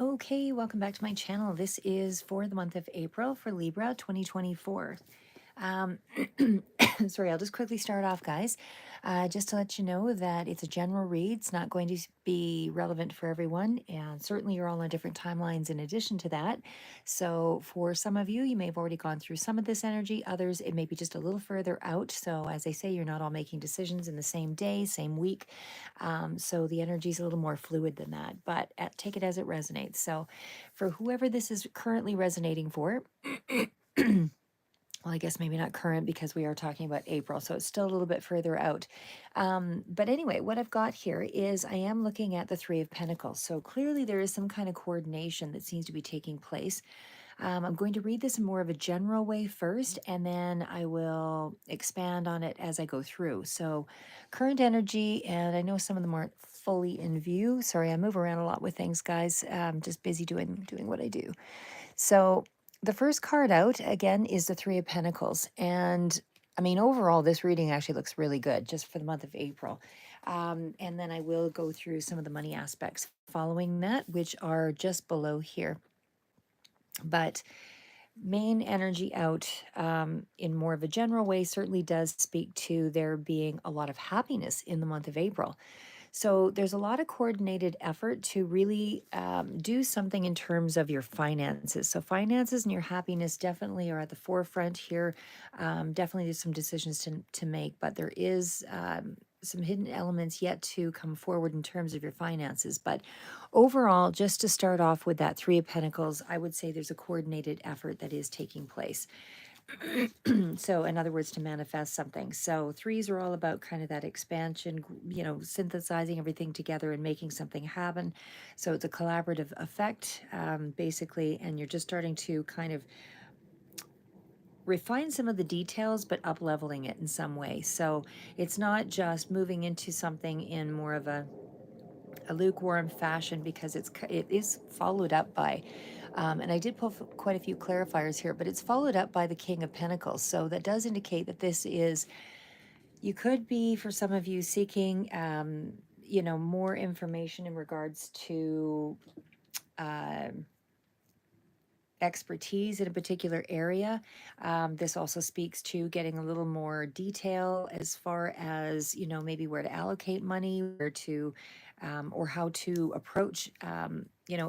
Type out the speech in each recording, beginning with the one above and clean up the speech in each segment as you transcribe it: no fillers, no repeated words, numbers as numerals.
Okay, welcome back to my channel. This is for the month of April for Libra 2024. Um, sorry, I'll just quickly start off, guys. Just to let you know that it's a general read. It's not going to be relevant for everyone, and certainly you're all on different timelines in addition to that. So, for some of you, you may have already gone through some of this energy. Others, it may be just a little further out. So, as I say, you're not all making decisions in the same day, same week. So, the energy is a little more fluid than that, but take it as it resonates. So, for whoever this is currently resonating for, well, I guess maybe not current because we are talking about April, so it's still a little bit further out. But anyway, what I've got here is I am looking at the Three of Pentacles. So clearly there is some kind of coordination that seems to be taking place. I'm going to read this in more of a general way first, and then I will expand on it as I go through. So current energy, and I know some of them aren't fully in view. Sorry, I move around a lot with things, guys. Just busy doing what I do. So the first card out again is the Three of Pentacles. And I mean, overall, this reading actually looks really good just for the month of April. And then I will go through some of the money aspects following that, which are just below here. But main energy out in more of a general way certainly does speak to there being a lot of happiness in the month of April. So there's a lot of coordinated effort to really do something in terms of your finances. So finances and your happiness definitely are at the forefront here. Definitely there's some decisions to make, but there is some hidden elements yet to come forward in terms of your finances. But overall, just to start off with that Three of Pentacles, I would say there's a coordinated effort that is taking place. So in other words, to manifest something. So threes are all about kind of that expansion, synthesizing everything together and making something happen. So it's a collaborative effect, basically, and you're just starting to kind of refine some of the details, but up leveling it in some way. So it's not just moving into something in more of a lukewarm fashion, because it is followed up by and I did pull quite a few clarifiers here, but it's followed up by the King of Pentacles. So that does indicate that this is, you could be, for some of you, seeking, more information in regards to uh, expertise in a particular area. This also speaks to getting a little more detail as far as, maybe where to allocate money, where to, or how to approach,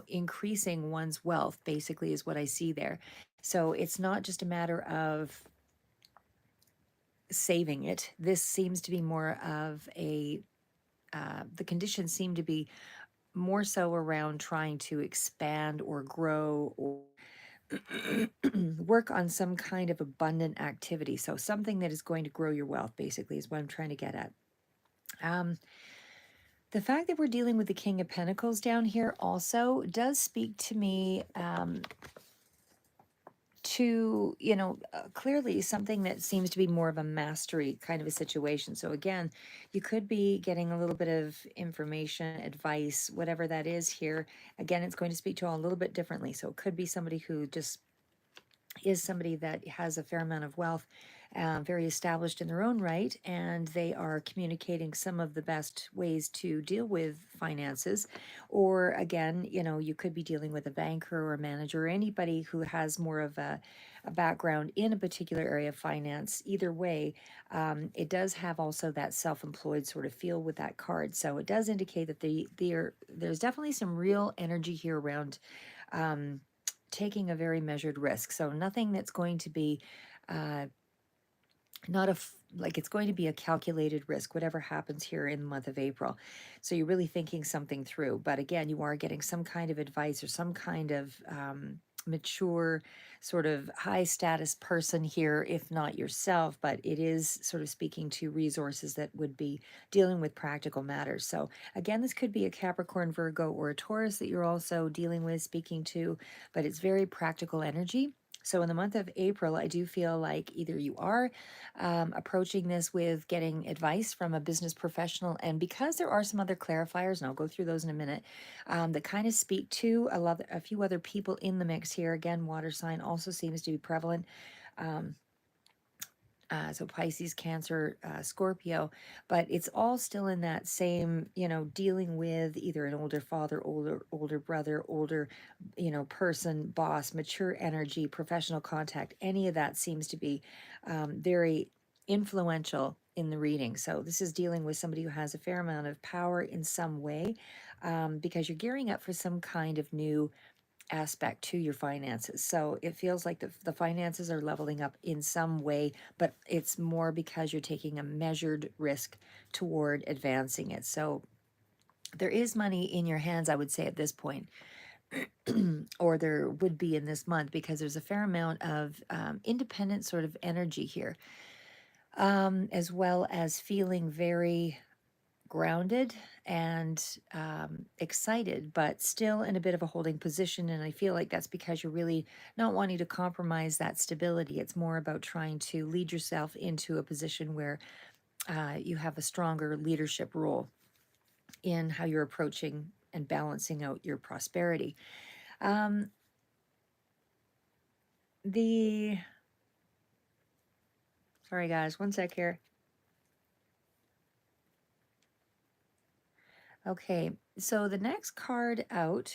increasing one's wealth, basically, is what I see there. So it's not just a matter of saving it. This seems to be more of the conditions seem to be more so around trying to expand or grow or work on some kind of abundant activity. So something that is going to grow your wealth, basically, is what I'm trying to get at. Um, the fact that we're dealing with the King of Pentacles down here also does speak to me to, clearly something that seems to be more of a mastery kind of a situation. So again, you could be getting a little bit of information, advice, whatever that is here. Again, it's going to speak to all a little bit differently. So it could be somebody who just is somebody that has a fair amount of wealth, very established in their own right, and they are communicating some of the best ways to deal with finances. Or again, you could be dealing with a banker or a manager or anybody who has more of a background in a particular area of finance. Either way, it does have also that self-employed sort of feel with that card. So it does indicate that there's definitely some real energy here around taking a very measured risk. So nothing that's going to be uh, not a like, it's going to be a calculated risk, whatever happens here in the month of April. So you're really thinking something through. But again, you are getting some kind of advice or some kind of mature, sort of high status person here, if not yourself, but it is sort of speaking to resources that would be dealing with practical matters. So again, this could be a Capricorn, Virgo, or a Taurus that you're also dealing with, speaking to, but it's very practical energy. So in the month of April, I do feel like either you are approaching this with getting advice from a business professional, and because there are some other clarifiers, and I'll go through those in a minute, that kind of speak to a few other people in the mix here. Again, water sign also seems to be prevalent. Um, So Pisces, Cancer, Scorpio, but it's all still in that same, dealing with either an older father, older brother, older, person, boss, mature energy, professional contact. Any of that seems to be very influential in the reading. So this is dealing with somebody who has a fair amount of power in some way, because you're gearing up for some kind of new aspect to your finances. So it feels like the finances are leveling up in some way, but it's more because you're taking a measured risk toward advancing it. So there is money in your hands, I would say, at this point, or there would be in this month, because there's a fair amount of independent sort of energy here, as well as feeling very grounded and excited, but still in a bit of a holding position. And I feel like that's because you're really not wanting to compromise that stability. It's more about trying to lead yourself into a position where you have a stronger leadership role in how you're approaching and balancing out your prosperity. Um, the Sorry, guys, one sec here. Okay, so the next card out,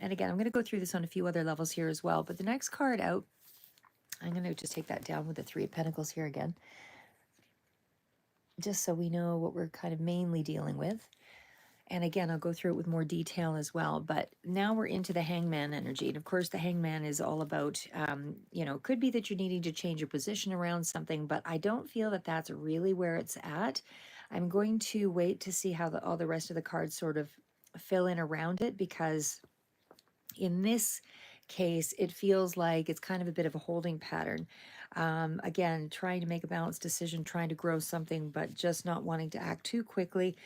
and again, I'm going to go through this on a few other levels here as well, but the next card out, I'm going to just take that down with the Three of Pentacles here again, just so we know what we're kind of mainly dealing with. And again, I'll go through it with more detail as well. But now we're into the Hangman energy. And of course, the Hangman is all about, could be that you're needing to change your position around something, but I don't feel that that's really where it's at. I'm going to wait to see how all the rest of the cards sort of fill in around it, because in this case, it feels like it's kind of a bit of a holding pattern. Again, trying to make a balanced decision, trying to grow something, but just not wanting to act too quickly.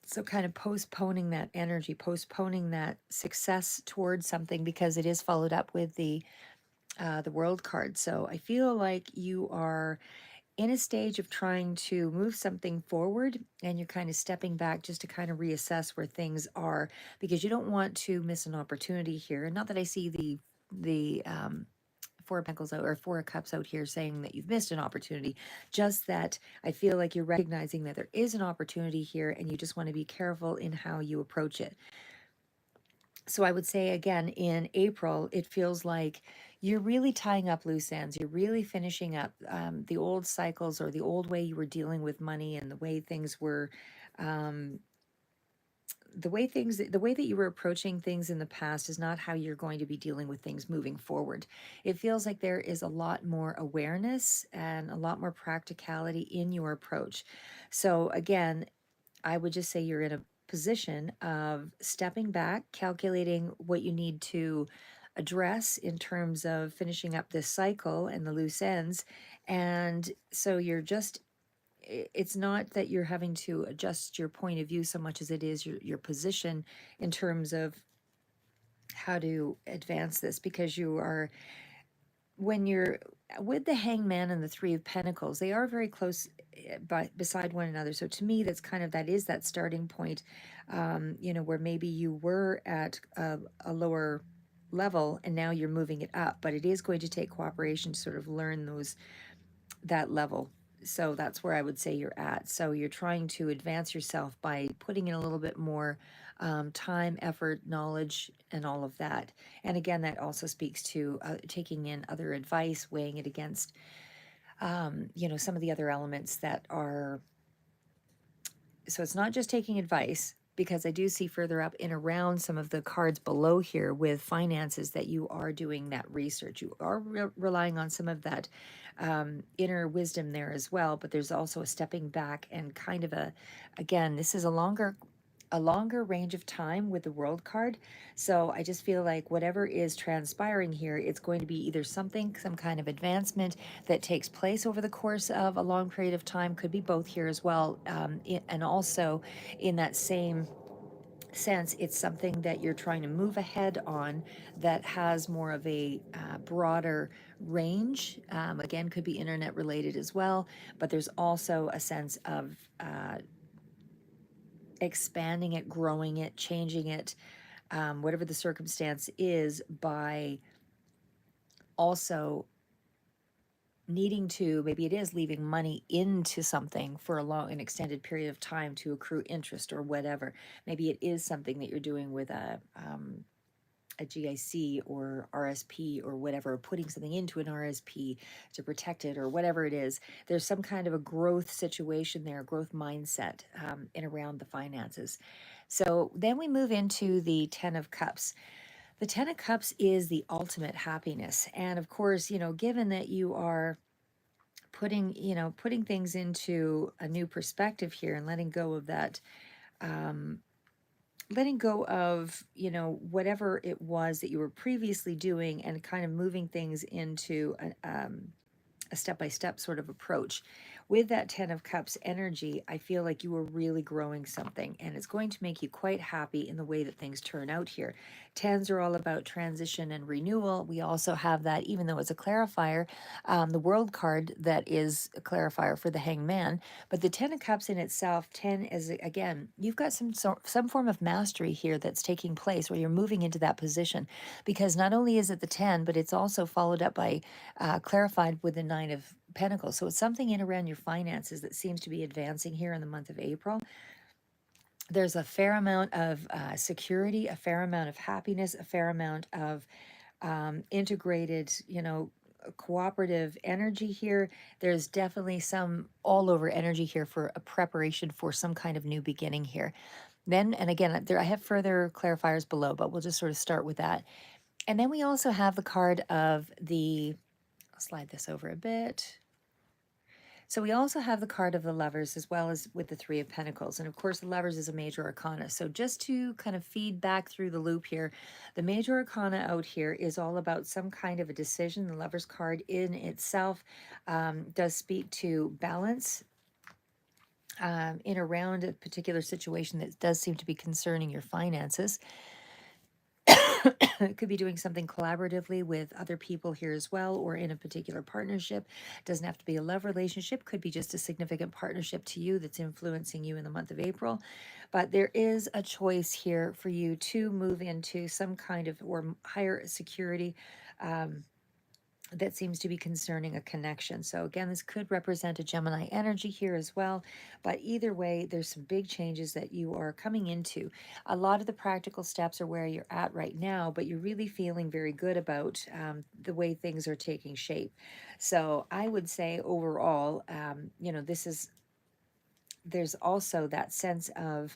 So kind of postponing that energy, postponing that success towards something, because it is followed up with the World card. So I feel like you are in a stage of trying to move something forward, and you're kind of stepping back just to kind of reassess where things are, because you don't want to miss an opportunity here. And not that I see the Four of Pentacles out, or Four of Cups out here saying that you've missed an opportunity, just that I feel like you're recognizing that there is an opportunity here, and you just want to be careful in how you approach it. So I would say, again, in April, it feels like you're really tying up loose ends. You're really finishing up the old cycles, or the old way you were dealing with money, and the way things were, um, the way that you were approaching things in the past is not how you're going to be dealing with things moving forward. It feels like there is a lot more awareness and a lot more practicality in your approach. So again, I would just say you're in a position of stepping back, calculating what you need to address in terms of finishing up this cycle and the loose ends. And so you're just, it's not that you're having to adjust your point of view so much as it is your position in terms of how to advance this, because you are, when you're with the Hangman and the Three of Pentacles, they are very close beside one another. So to me, that's kind of, that is that starting point, where maybe you were at a lower level and now you're moving it up, but it is going to take cooperation to sort of learn that level. So that's where I would say you're at. So you're trying to advance yourself by putting in a little bit more time, effort, knowledge, and all of that. And again, that also speaks to taking in other advice, weighing it against, some of the other elements that are. So it's not just taking advice, because I do see further up and around some of the cards below here with finances that you are doing that research. You are relying on some of that inner wisdom there as well, but there's also a stepping back and kind of again, this is a longer range of time with the World card. So I just feel like whatever is transpiring here, it's going to be either some kind of advancement that takes place over the course of a long period of time, could be both here as well. And also in that same sense, it's something that you're trying to move ahead on that has more of a broader range. Again, could be internet related as well, but there's also a sense of expanding it, growing it, changing it, whatever the circumstance is, by also needing to, maybe it is leaving money into something for a long, an extended period of time to accrue interest or whatever. Maybe it is something that you're doing with a GIC or RSP or whatever, putting something into an RSP to protect it or whatever it is. There's some kind of a growth situation there, growth mindset in around the finances. So then we move into the Ten of Cups. The Ten of Cups is the ultimate happiness. And of course, given that you are putting things into a new perspective here and letting go of whatever it was that you were previously doing and kind of moving things into a step-by-step sort of approach. With that Ten of Cups energy, I feel like you are really growing something, and it's going to make you quite happy in the way that things turn out here. Tens are all about transition and renewal. We also have that, even though it's a clarifier, the World card that is a clarifier for the Hanged Man. But the Ten of Cups in itself, 10 is, again, you've got some form of mastery here that's taking place where you're moving into that position, because not only is it the 10, but it's also followed up by clarified with the Nine of Pentacles. So it's something in around your finances that seems to be advancing here in the month of April. There's a fair amount of security, a fair amount of happiness, a fair amount of integrated, cooperative energy here. There's definitely some all over energy here for a preparation for some kind of new beginning here. Then, and again, I have further clarifiers below, but we'll just sort of start with that. And then we also have the card of I'll slide this over a bit. So we also have the card of the Lovers as well as with the Three of Pentacles. And of course, the Lovers is a major arcana. So just to kind of feed back through the loop here, the major arcana out here is all about some kind of a decision. The Lovers card in itself does speak to balance in around a particular situation that does seem to be concerning your finances. It could be doing something collaboratively with other people here as well, or in a particular partnership. Doesn't have to be a love relationship, could be just a significant partnership to you that's influencing you in the month of April. But there is a choice here for you to move into some kind of or higher security. That seems to be concerning a connection. So again, this could represent a Gemini energy here as well. But either way, there's some big changes that you are coming into. A lot of the practical steps are where you're at right now, but you're really feeling very good about the way things are taking shape. So I would say overall, there's also that sense of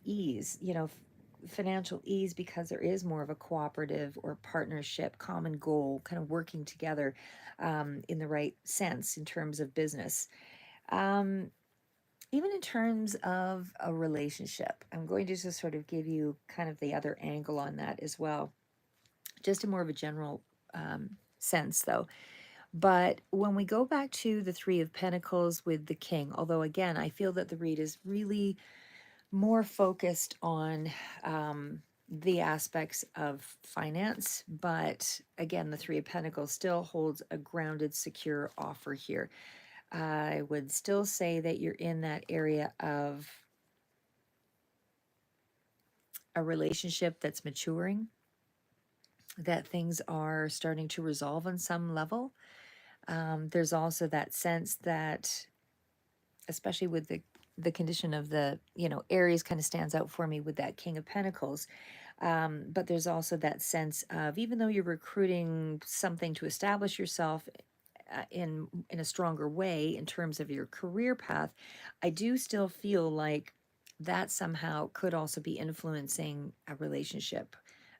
ease, financial ease, because there is more of a cooperative or partnership, common goal, kind of working together in the right sense in terms of business. Um, Even in terms of a relationship, I'm going to just sort of give you kind of the other angle on that as well, just in more of a general sense, though. But when we go back to the Three of Pentacles with the King, although again, I feel that the read is really more focused on the aspects of finance, but again, the Three of Pentacles still holds a grounded, secure offer here. I would still say that you're in that area of a relationship that's maturing, that things are starting to resolve on some level. There's also that sense that, especially with the condition of the, Aries kind of stands out for me with that King of Pentacles. But there's also that sense of, even though you're recruiting something to establish yourself in a stronger way in terms of your career path, I do still feel like that somehow could also be influencing a relationship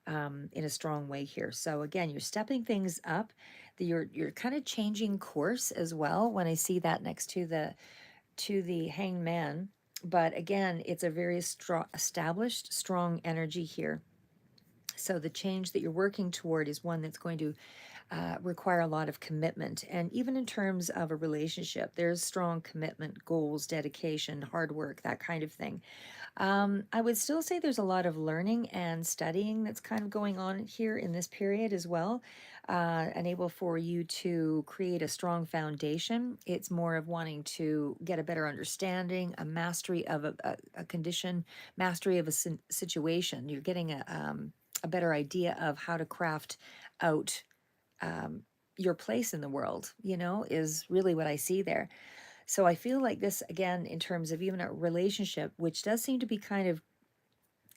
in a strong way here. So again, you're stepping things up. You're kind of changing course as well when I see that next to the Hanged Man. But again, it's a very strong, established, strong energy here. So the change that you're working toward is one that's going to require a lot of commitment. And even in terms of a relationship, there's strong commitment, goals, dedication, hard work, that kind of thing. I would still say there's a lot of learning and studying that's kind of going on here in this period as well, enable for you to create a strong foundation. It's more of wanting to get a better understanding, a mastery of a condition, mastery of a situation. You're getting a better idea of how to craft out your place in the world, is really what I see there. So I feel like this, again, in terms of even a relationship, which does seem to be kind of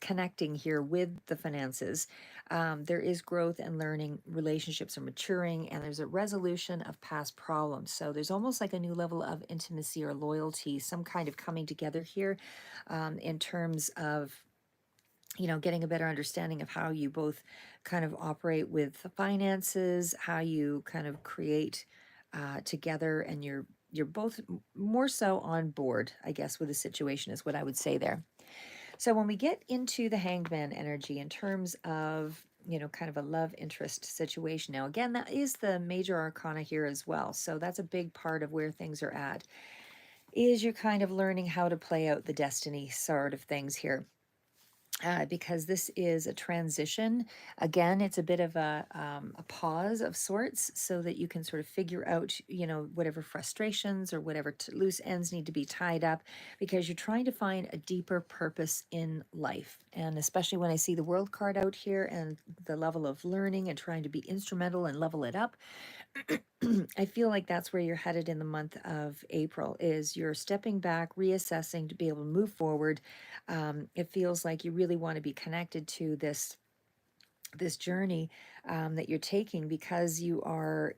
connecting here with the finances, there is growth and learning, relationships are maturing, and there's a resolution of past problems. So there's almost like a new level of intimacy or loyalty, some kind of coming together here, in terms of getting a better understanding of how you both kind of operate with the finances, how you kind of create together, and you're both more so on board, I guess, with the situation is what I would say there. So when we get into the Hanged Man energy in terms of kind of a love interest situation, now again, that is the major arcana here as well, so that's a big part of where things are at, is you're kind of learning how to play out the destiny sort of things here, because this is a transition. Again, it's a bit of a pause of sorts, so that you can sort of figure out, whatever frustrations or whatever loose ends need to be tied up, because you're trying to find a deeper purpose in life. And especially when I see the World card out here and the level of learning and trying to be instrumental and level it up, I feel like that's where you're headed in the month of April, is you're stepping back, reassessing to be able to move forward. It feels like you really want to be connected to this journey that you're taking, because you're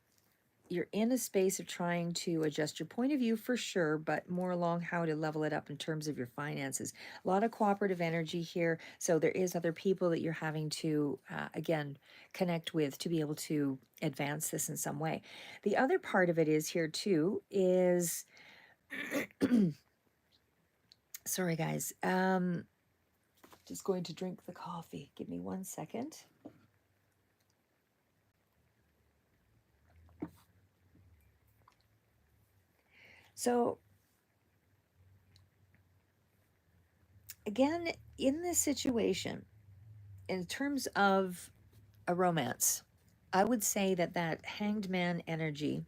in a space of trying to adjust your point of view for sure, but more along how to level it up in terms of your finances. A lot of cooperative energy here. So there is other people that you're having to, again, connect with to be able to advance this in some way. The other part of it is here too, is, sorry guys, just going to drink the coffee. Give me 1 second. So again, in this situation, in terms of a romance, I would say that that Hanged Man energy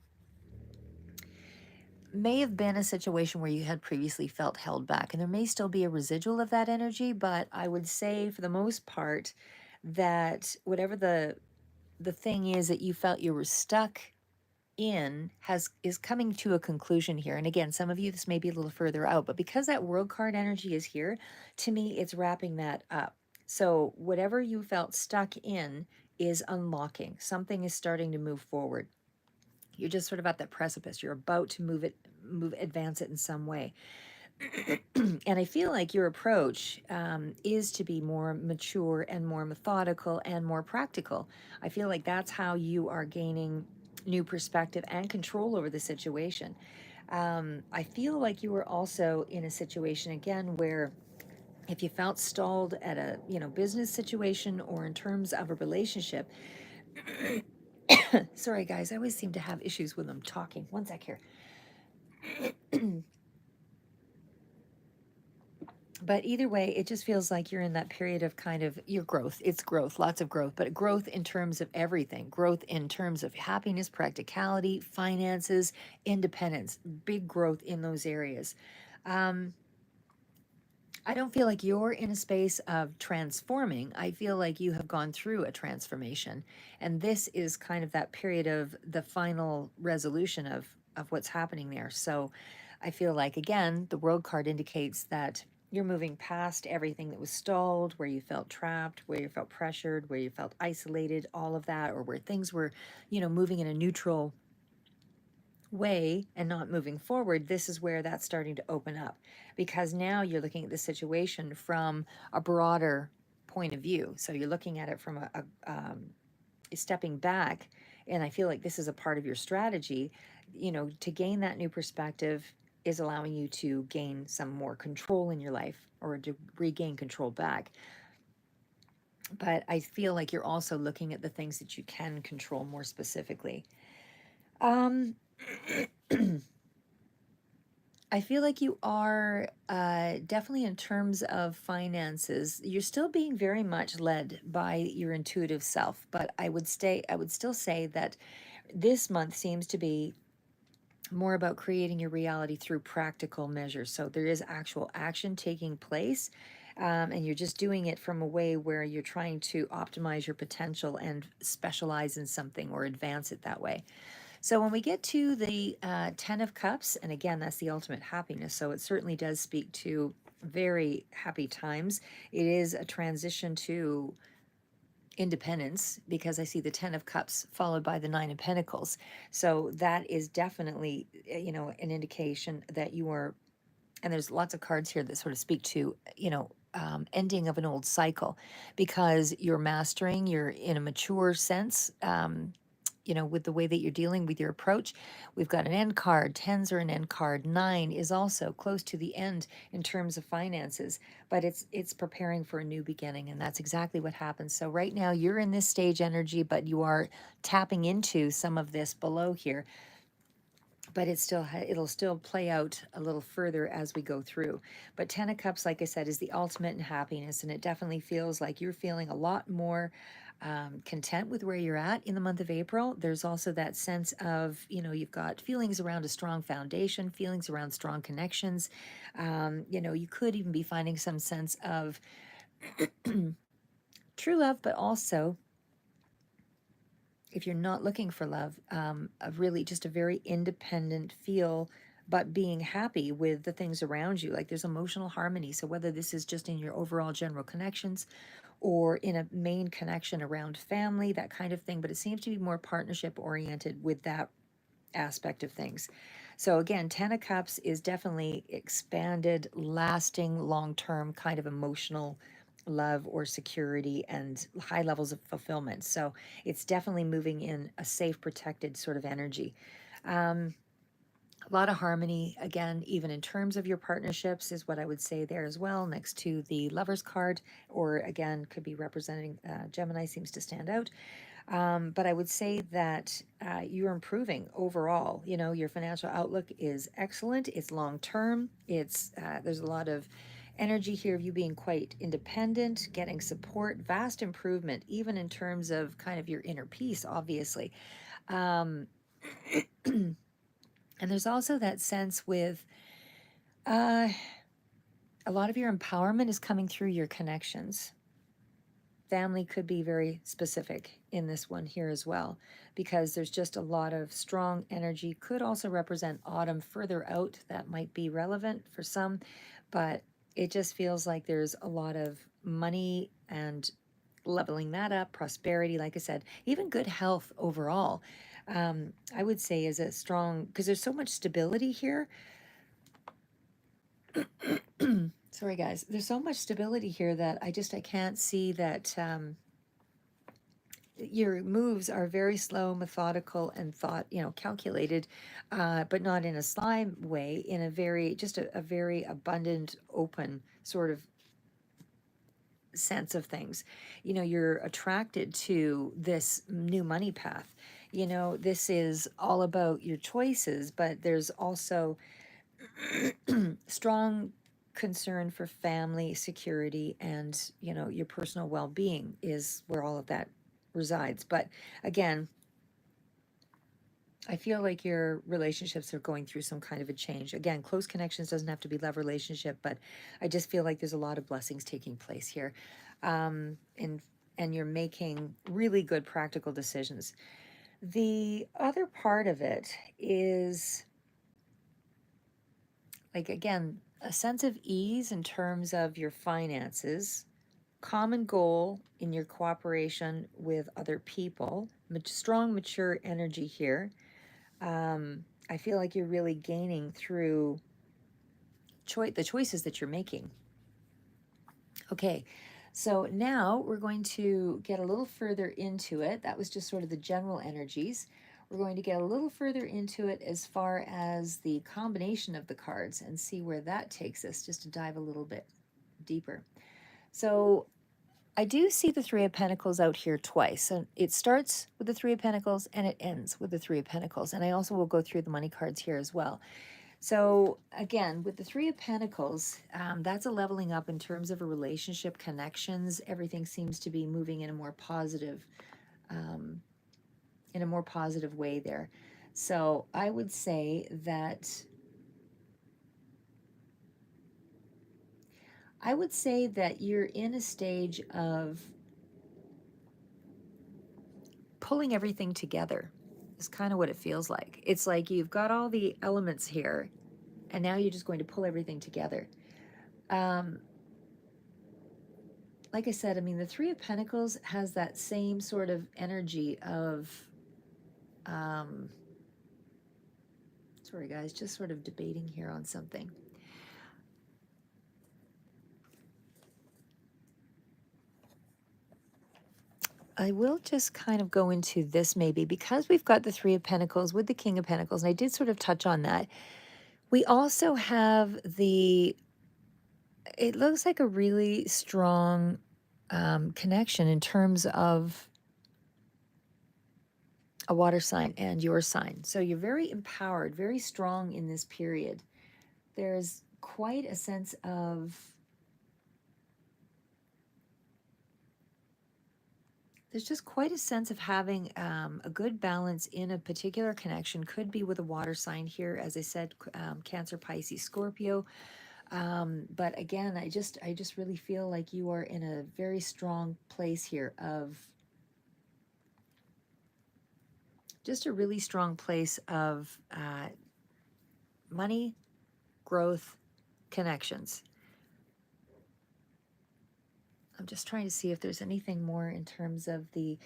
may have been a situation where you had previously felt held back, and there may still be a residual of that energy, but I would say for the most part that whatever the thing is that you felt you were stuck in is coming to a conclusion here. And again, some of you, this may be a little further out, but because that World card energy is here, to me it's wrapping that up. So whatever you felt stuck in is unlocking, something is starting to move forward. You're just sort of at that precipice, you're about to advance it in some way. And I feel like your approach is to be more mature and more methodical and more practical. I feel like that's how you are gaining new perspective and control over the situation. I feel like you were also in a situation again where, if you felt stalled at a business situation or in terms of a relationship, sorry guys, I always seem to have issues when I'm talking. One sec here. But either way, it just feels like you're in that period of kind of your growth. It's growth, lots of growth, but growth in terms of everything, growth in terms of happiness, practicality, finances, independence, big growth in those areas. Um, I don't feel like you're in a space of transforming. I feel like you have gone through a transformation. And this is kind of that period of the final resolution of what's happening there. So I feel like, again, the World card indicates that you're moving past everything that was stalled, where you felt trapped, where you felt pressured, where you felt isolated, all of that, or where things were, moving in a neutral way and not moving forward. This is where that's starting to open up, because now you're looking at the situation from a broader point of view. So you're looking at it from stepping back, and I feel like this is a part of your strategy, to gain that new perspective is allowing you to gain some more control in your life, or to regain control back. But I feel like you're also looking at the things that you can control more specifically. um I feel like you are, definitely in terms of finances, you're still being very much led by your intuitive self. But I would still say that this month seems to be more about creating your reality through practical measures. So there is actual action taking place. and you're just doing it from a way where you're trying to optimize your potential and specialize in something or advance it that way. So when we get to the Ten of Cups, and again, that's the ultimate happiness. So it certainly does speak to very happy times. It is a transition to independence because I see the Ten of Cups followed by the Nine of Pentacles. So that is definitely, an indication that you are, and there's lots of cards here that sort of speak to, ending of an old cycle because you're mastering, you're in a mature sense. With the way that you're dealing with your approach, we've got an end card. Tens are an end card. Nine is also close to the end in terms of finances, but it's preparing for a new beginning, and that's exactly what happens. So right now you're in this stage energy, but you are tapping into some of this below here, but it'll still play out a little further as we go through. But Ten of Cups, like I said, is the ultimate in happiness, and it definitely feels like you're feeling a lot more content with where you're at in the month of April. There's also that sense of, you've got feelings around a strong foundation, feelings around strong connections. You could even be finding some sense of true love, but also, if you're not looking for love, a really just a very independent feel, but being happy with the things around you. Like there's emotional harmony. So whether this is just in your overall general connections or in a main connection around family, that kind of thing, but it seems to be more partnership oriented with that aspect of things. So again, Ten of Cups is definitely expanded, lasting, long-term kind of emotional love or security and high levels of fulfillment. So it's definitely moving in a safe, protected sort of energy. Um, a lot of harmony, again, even in terms of your partnerships, is what I would say there as well, next to the Lover's card, or again, could be representing Gemini, seems to stand out. But I would say that you're improving overall. Your financial outlook is excellent. It's long term. There's a lot of energy here of you being quite independent, getting support, vast improvement, even in terms of kind of your inner peace, obviously. Um, and there's also that sense with uh, a lot of your empowerment is coming through your connections. Family could be very specific in this one here as well, because there's just a lot of strong energy. Could also represent autumn further out. That might be relevant for some, but it just feels like there's a lot of money and leveling that up, prosperity, like I said, even good health overall. I would say is a strong, because there's so much stability here. Sorry, guys. There's so much stability here that I can't see that your moves are very slow, methodical, and calculated, but not in a slime way, in a a very abundant, open sort of sense of things. You're attracted to this new money path. This is all about your choices, but there's also strong concern for family security and your personal well-being is where all of that resides. But again, I feel like your relationships are going through some kind of a change. Again, close connections doesn't have to be love relationship, but I just feel like there's a lot of blessings taking place here. And you're making really good practical decisions. The other part of it is, like, again, a sense of ease in terms of your finances, common goal in your cooperation with other people, strong, mature energy here. I feel like you're really gaining through the choices that you're making. Okay, so now we're going to get a little further into it. That was just sort of the general energies. We're going to get a little further into it as far as the combination of the cards and see where that takes us, just to dive a little bit deeper. So I do see the Three of Pentacles out here twice. So it starts with the Three of Pentacles and it ends with the Three of Pentacles. And I also will go through the money cards here as well. So again, with the Three of Pentacles, that's a leveling up in terms of a relationship, connections. Everything seems to be moving in a more positive, way there. So I would say that I would say that you're in a stage of pulling everything together, is kind of what it feels like. It's like you've got all the elements here, and now you're just going to pull everything together. Um, like I said, I mean, the Three of Pentacles has that same sort of energy of, um, sorry guys, just sort of debating here on something. I will just kind of go into this maybe because we've got the Three of Pentacles with the King of Pentacles, and I did sort of touch on that. We also have the, it looks like a really strong connection in terms of a water sign and your sign. So you're very empowered, very strong in this period. There's quite a sense of, there's just quite a sense of having a good balance in a particular connection. Could be with a water sign here, as I said, Cancer, Pisces, Scorpio. But again, I just really feel like you are in a very strong place here of just a really strong place of money, growth, connections. I'm just trying to see if there's anything more in terms of the,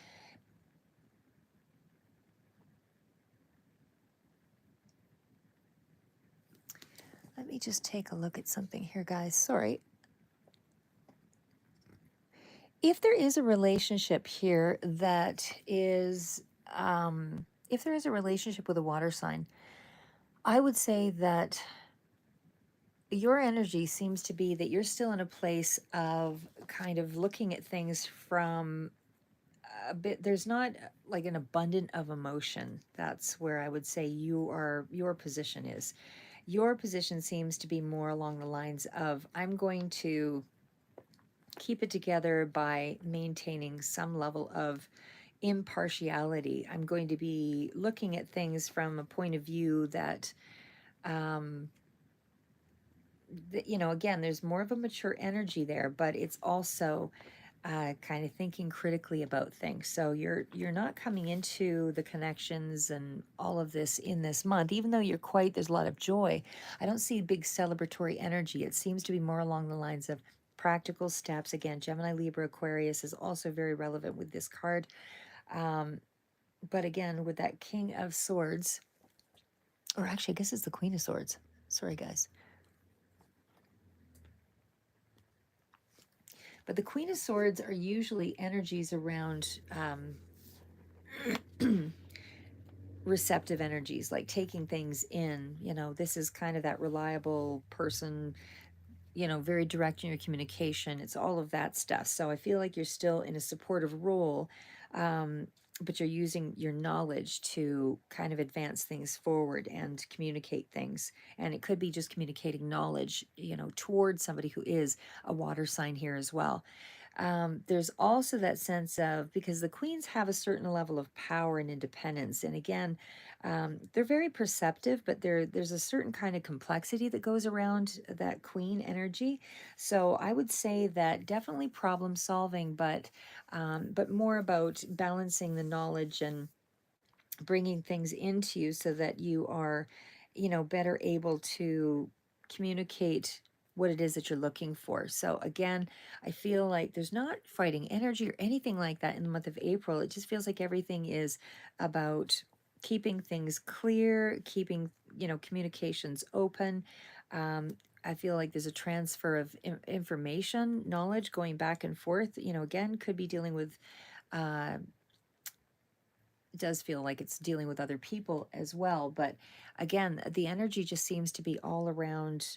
let me just take a look at something here, guys. Sorry. If there is a relationship here that is, if there is a relationship with a water sign, I would say that your energy seems to be that you're still in a place of kind of looking at things from a bit, there's not like an abundant of emotion. That's where I would say your position is. Your position seems to be more along the lines of, I'm going to keep it together by maintaining some level of impartiality. I'm going to be looking at things from a point of view that, um, again, there's more of a mature energy there, but it's also kind of thinking critically about things. So you're not coming into the connections and all of this in this month, even though there's a lot of joy. I don't see big celebratory energy. It seems to be more along the lines of practical steps. Again, Gemini, Libra, Aquarius is also very relevant with this card. Um, but again, with that King of Swords, or actually, I guess it's the Queen of Swords. Sorry, guys. But the Queen of Swords are usually energies around receptive energies, like taking things in. This is kind of that reliable person, very direct in your communication. It's all of that stuff. So I feel like you're still in a supportive role, but you're using your knowledge to kind of advance things forward and communicate things. And it could be just communicating knowledge, towards somebody who is a water sign here as well. There's also that sense of, because the queens have a certain level of power and independence, and again, they're very perceptive, but there's a certain kind of complexity that goes around that queen energy. So I would say that definitely problem solving, but more about balancing the knowledge and bringing things into you so that you are, better able to communicate what it is that you're looking for. So again, I feel like there's not fighting energy or anything like that in the month of April. It just feels like everything is about keeping things clear, keeping, communications open. I feel like there's a transfer of information, knowledge going back and forth. Again, could be dealing with uh, it does feel like it's dealing with other people as well. But again, the energy just seems to be all around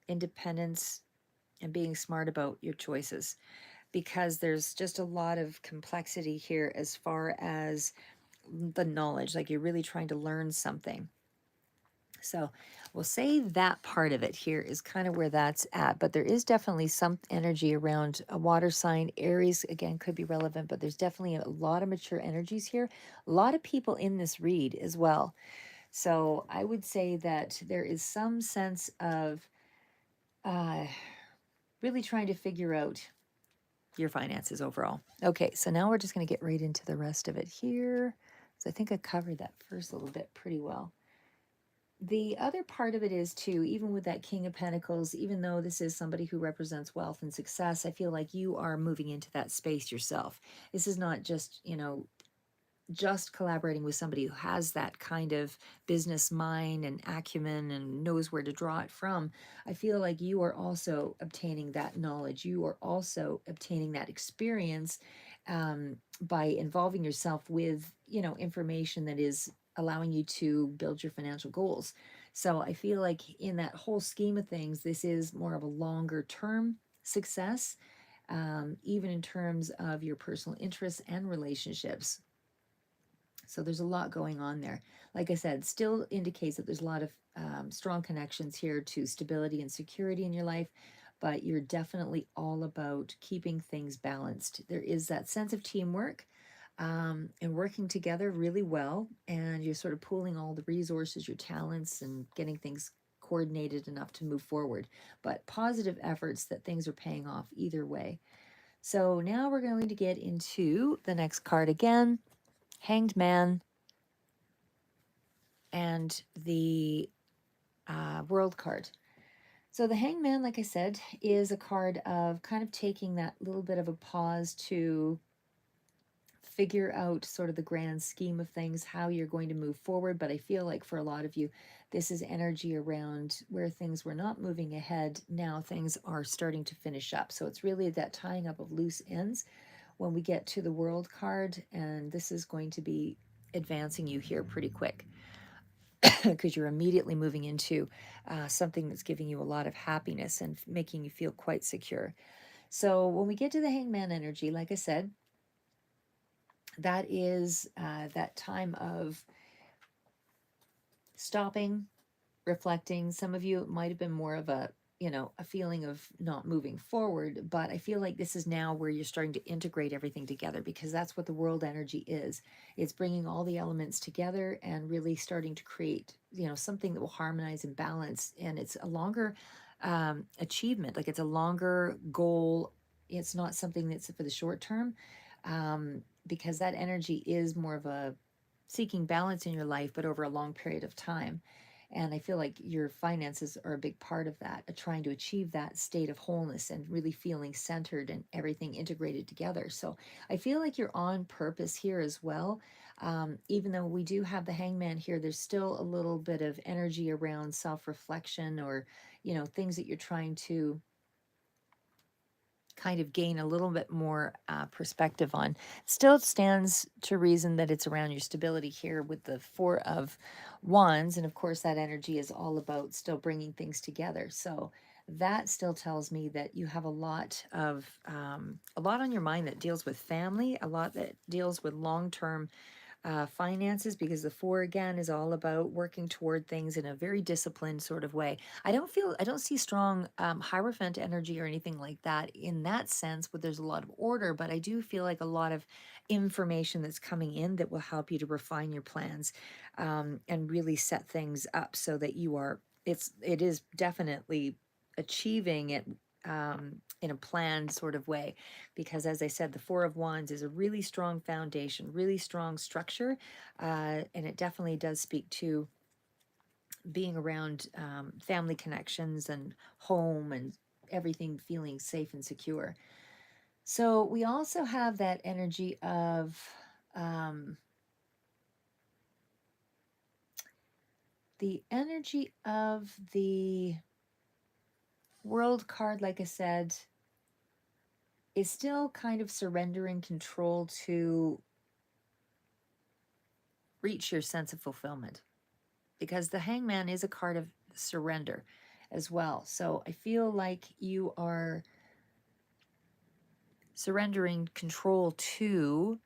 independence and being smart about your choices, because there's just a lot of complexity here as far as the knowledge, like you're really trying to learn something. So we'll say that part of it here is kind of where that's at. But there is definitely some energy around a water sign. Aries, again, could be relevant, but there's definitely a lot of mature energies here. A lot of people in this read as well. So I would say that there is some sense of uh, really trying to figure out your finances overall. Okay, so now we're just going to get right into the rest of it here. So I think I covered that first little bit pretty well. The other part of it is too, even with that King of Pentacles, even though this is somebody who represents wealth and success, I feel like you are moving into that space yourself. This is not just, just collaborating with somebody who has that kind of business mind and acumen and knows where to draw it from. I feel like you are also obtaining that knowledge. You are also obtaining that experience by involving yourself with, information that is allowing you to build your financial goals. So I feel like in that whole scheme of things, this is more of a longer term success, even in terms of your personal interests and relationships. So there's a lot going on there. Like I said, still indicates that there's a lot of strong connections here to stability and security in your life, but you're definitely all about keeping things balanced. There is that sense of teamwork and working together really well, and you're sort of pooling all the resources, your talents, and getting things coordinated enough to move forward. But positive efforts that things are paying off either way. So now we're going to get into the next card again. Hanged Man and the World card. So the Hangman, like I said, is a card of kind of taking that little bit of a pause to figure out sort of the grand scheme of things, how you're going to move forward. But I feel like for a lot of you, this is energy around where things were not moving ahead. Now things are starting to finish up. So it's really that tying up of loose ends when we get to the World card. And this is going to be advancing you here pretty quick. Because you're immediately moving into something that's giving you a lot of happiness and making you feel quite secure. So when we get to the Hangman energy, like I said, that is that time of stopping, reflecting. Some of you, it might have been more of a feeling of not moving forward, but I feel like this is now where you're starting to integrate everything together, because that's what the world energy is. It's bringing all the elements together and really starting to create, something that will harmonize and balance. And it's a longer achievement, like it's a longer goal. It's not something that's for the short term, because that energy is more of a seeking balance in your life, but over a long period of time. And I feel like your finances are a big part of that, trying to achieve that state of wholeness and really feeling centered and everything integrated together. So I feel like you're on purpose here as well. Even though we do have the Hangman here, there's still a little bit of energy around self reflection, or, things that you're trying to kind of gain a little bit more perspective on. Still stands to reason that it's around your stability here with the Four of Wands. And of course, that energy is all about still bringing things together. So that still tells me that you have a lot on your mind that deals with family, a lot that deals with long-term finances, because the four again is all about working toward things in a very disciplined sort of way. I don't see strong Hierophant energy or anything like that in that sense, but there's a lot of order. But I do feel like a lot of information that's coming in that will help you to refine your plans, and really set things up so that it is definitely achieving it in a planned sort of way. Because as I said, the Four of Wands is a really strong foundation, really strong structure, and it definitely does speak to being around family connections and home and everything feeling safe and secure. So we also have that energy of um, the World card, like I said, is still kind of surrendering control to reach your sense of fulfillment, because the Hangman is a card of surrender as well. So I feel like you are surrendering control to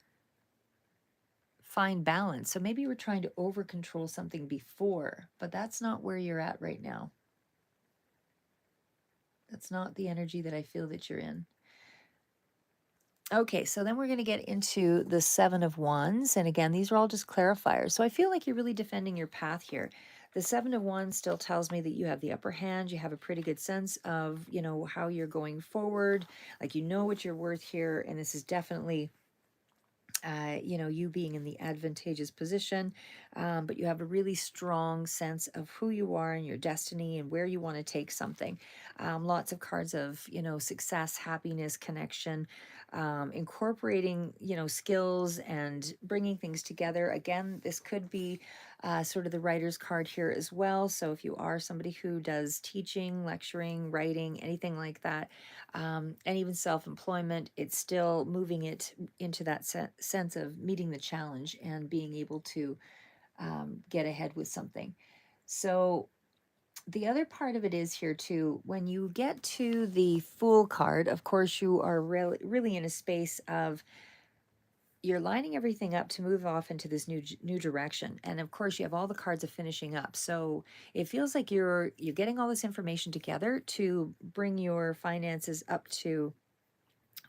find balance. So maybe you were trying to over control something before, but that's not where you're at right now. That's not the energy that I feel that you're in. Okay, so then we're going to get into the Seven of Wands. And again, these are all just clarifiers. So I feel like you're really defending your path here. The Seven of Wands still tells me that you have the upper hand. You have a pretty good sense of, how you're going forward. Like, you know what you're worth here. And this is definitely you being in the advantageous position, but you have a really strong sense of who you are and your destiny and where you want to take something. Lots of cards of, success, happiness, connection, incorporating, skills and bringing things together. Again, this could be sort of the writer's card here as well. So if you are somebody who does teaching, lecturing, writing, anything like that, and even self-employment, it's still moving it into that sense of meeting the challenge and being able to get ahead with something. So the other part of it is here too, when you get to the Fool card, of course, you are really in a space of you're lining everything up to move off into this new direction, and of course you have all the cards of finishing up. So it feels like you're getting all this information together to bring your finances up to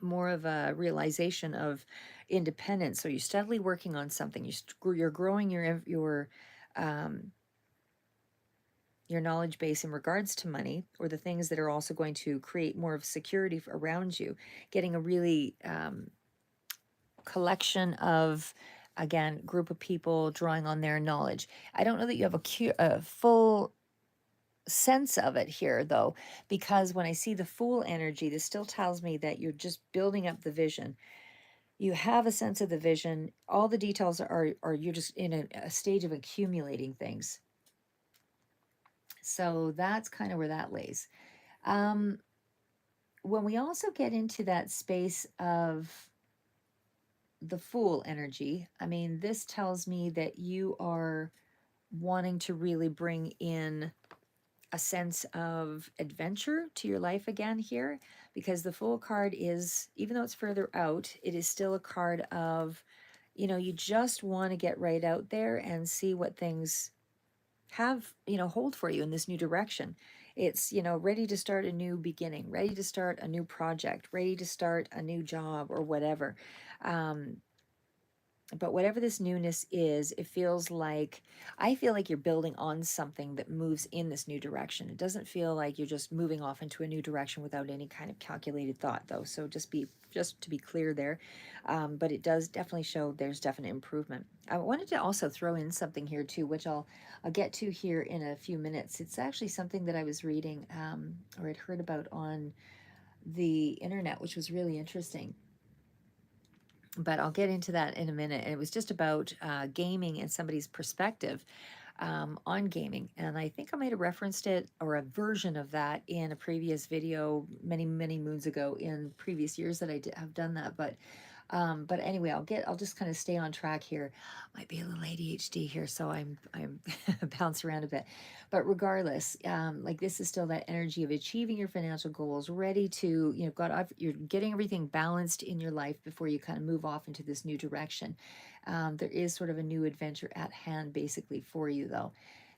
more of a realization of independence. So you're steadily working on something. You're growing um, your knowledge base in regards to money, or the things that are also going to create more of security around you. Getting a really collection of, again, group of people drawing on their knowledge. I don't know that you have a full sense of it here though, because when I see the Fool energy, this still tells me that you're just building up the vision. You have a sense of the vision. All the details are you're just in a stage of accumulating things. So that's kind of where that lays. Um, when we also get into that space of the Fool energy, I mean, this tells me that you are wanting to really bring in a sense of adventure to your life again here, because the Fool card is, even though it's further out, it is still a card of, you just want to get right out there and see what things have, hold for you in this new direction. It's, ready to start a new beginning, ready to start a new project, ready to start a new job or whatever. Um, but whatever this newness is, I feel like you're building on something that moves in this new direction. It doesn't feel like you're just moving off into a new direction without any kind of calculated thought, though. So just to be clear there. But it does definitely show there's definite improvement. I wanted to also throw in something here too, which I'll get to here in a few minutes. It's actually something that I was reading, or had heard about on the internet, which was really interesting, but I'll get into that in a minute. And it was just about gaming and somebody's perspective on gaming. And I think I might have referenced it, or a version of that, in a previous video many, many moons ago in previous years that have done that. But anyway, I'll just kind of stay on track here. Might be a little ADHD here, so I'm bounce around a bit. But regardless, like, this is still that energy of achieving your financial goals, ready to, you're getting everything balanced in your life before you kind of move off into this new direction. There is sort of a new adventure at hand, basically, for you, though.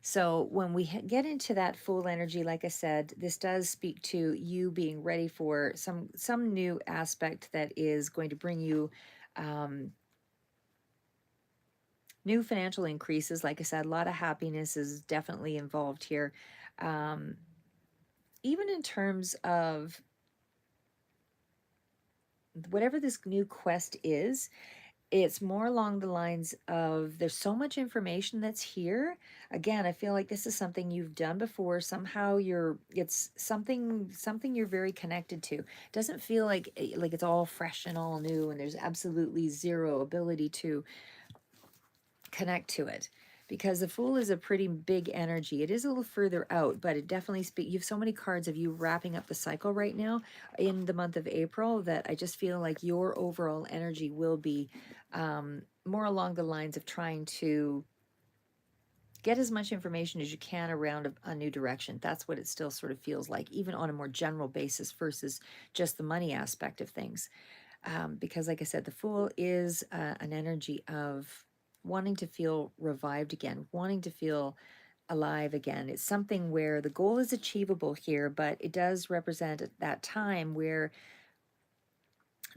So when we get into that Fool energy, like I said, this does speak to you being ready for some new aspect that is going to bring you new financial increases. Like I said, a lot of happiness is definitely involved here. Um, Even in terms of whatever this new quest is, it's more along the lines of, there's so much information that's here. Again, I feel like this is something you've done before. Somehow it's something you're very connected to. It doesn't feel like it's all fresh and all new, and there's absolutely zero ability to connect to it, because the Fool is a pretty big energy. It is a little further out, but it definitely you have so many cards of you wrapping up the cycle right now in the month of April, that I just feel like your overall energy will be more along the lines of trying to get as much information as you can around a new direction. That's what it still sort of feels like, even on a more general basis versus just the money aspect of things. Because, like I said, the Fool is an energy of wanting to feel revived again, wanting to feel alive again. It's something where the goal is achievable here, but it does represent that time where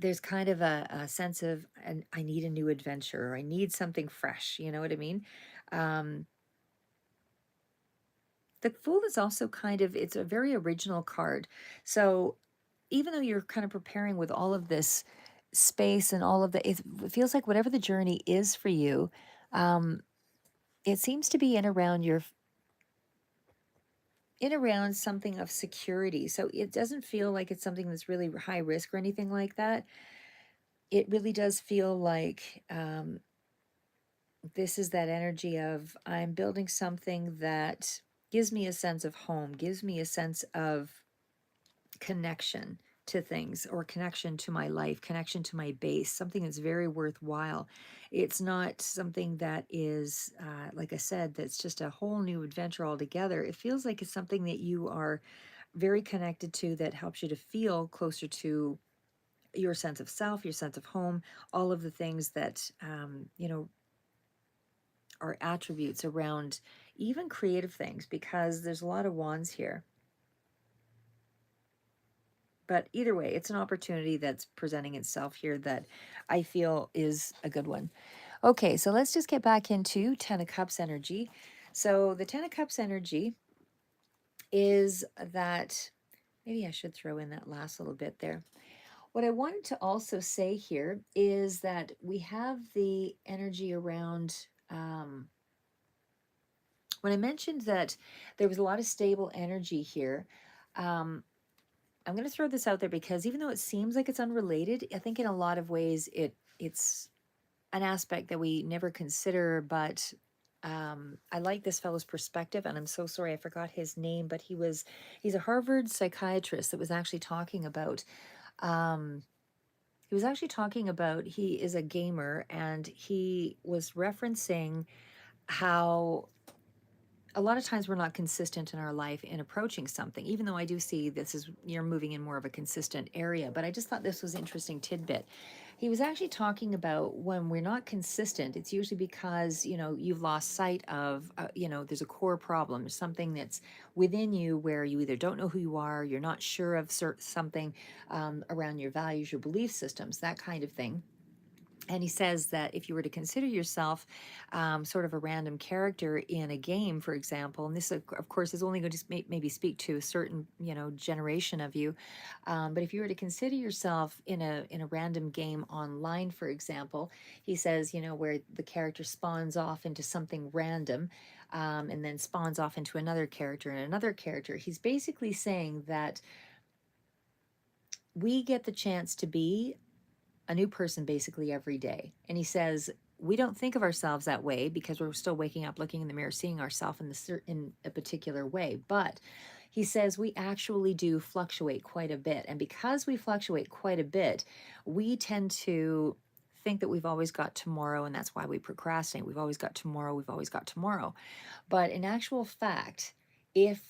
there's kind of a sense of, I need a new adventure, or I need something fresh. You know what I mean? Um, The Fool is also kind of, it's a very original card. So even though you're kind of preparing with all of this space and all of the, it feels like whatever the journey is for you, um, it seems to be in around your, in around something of security. So it doesn't feel like it's something that's really high risk or anything like that. It really does feel like this is that energy of I'm building something that gives me a sense of home, gives me a sense of connection to things, or connection to my life, connection to my base, something that's very worthwhile. It's not something that is, like I said, that's just a whole new adventure altogether. It feels like it's something that you are very connected to, that helps you to feel closer to your sense of self, your sense of home, all of the things that, are attributes around even creative things, because there's a lot of wands here. But either way, it's an opportunity that's presenting itself here that I feel is a good one. Okay, so let's just get back into Ten of Cups energy. So the Ten of Cups energy is that, maybe I should throw in that last little bit there. What I wanted to also say here is that we have the energy around, when I mentioned that there was a lot of stable energy here. um, I'm going to throw this out there because even though it seems like it's unrelated, I think in a lot of ways it's an aspect that we never consider. But I like this fellow's perspective, and I'm so sorry I forgot his name, but he's a Harvard psychiatrist that was actually talking about. Um, he was actually talking about, he is a gamer, and he was referencing how a lot of times we're not consistent in our life in approaching something, even though I do see this is, you're moving in more of a consistent area. But I just thought this was interesting tidbit. He was actually talking about when we're not consistent, it's usually because, you've lost sight of, there's a core problem, something that's within you where you either don't know who you are, you're not sure of something around your values, your belief systems, that kind of thing. And he says that if you were to consider yourself sort of a random character in a game, for example, and this, of course, is only going to maybe speak to a certain, generation of you. But if you were to consider yourself in a random game online, for example, he says, where the character spawns off into something random, and then spawns off into another character and another character. He's basically saying that we get the chance to be a new person basically every day. And he says, we don't think of ourselves that way because we're still waking up, looking in the mirror, seeing ourselves in a particular way. But he says we actually do fluctuate quite a bit. And because we fluctuate quite a bit, we tend to think that we've always got tomorrow, and that's why we procrastinate. We've always got tomorrow, we've always got tomorrow. But in actual fact, if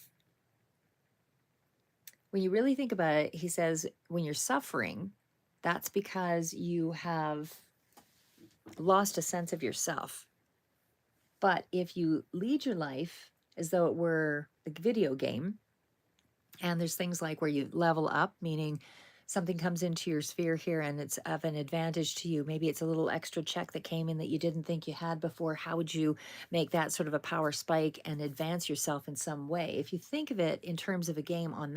when you really think about it, he says when you're suffering, that's because you have lost a sense of yourself. But if you lead your life as though it were a video game, and there's things like where you level up, meaning something comes into your sphere here and it's of an advantage to you. Maybe it's a little extra check that came in that you didn't think you had before. How would you make that sort of a power spike and advance yourself in some way? If you think of it in terms of a game in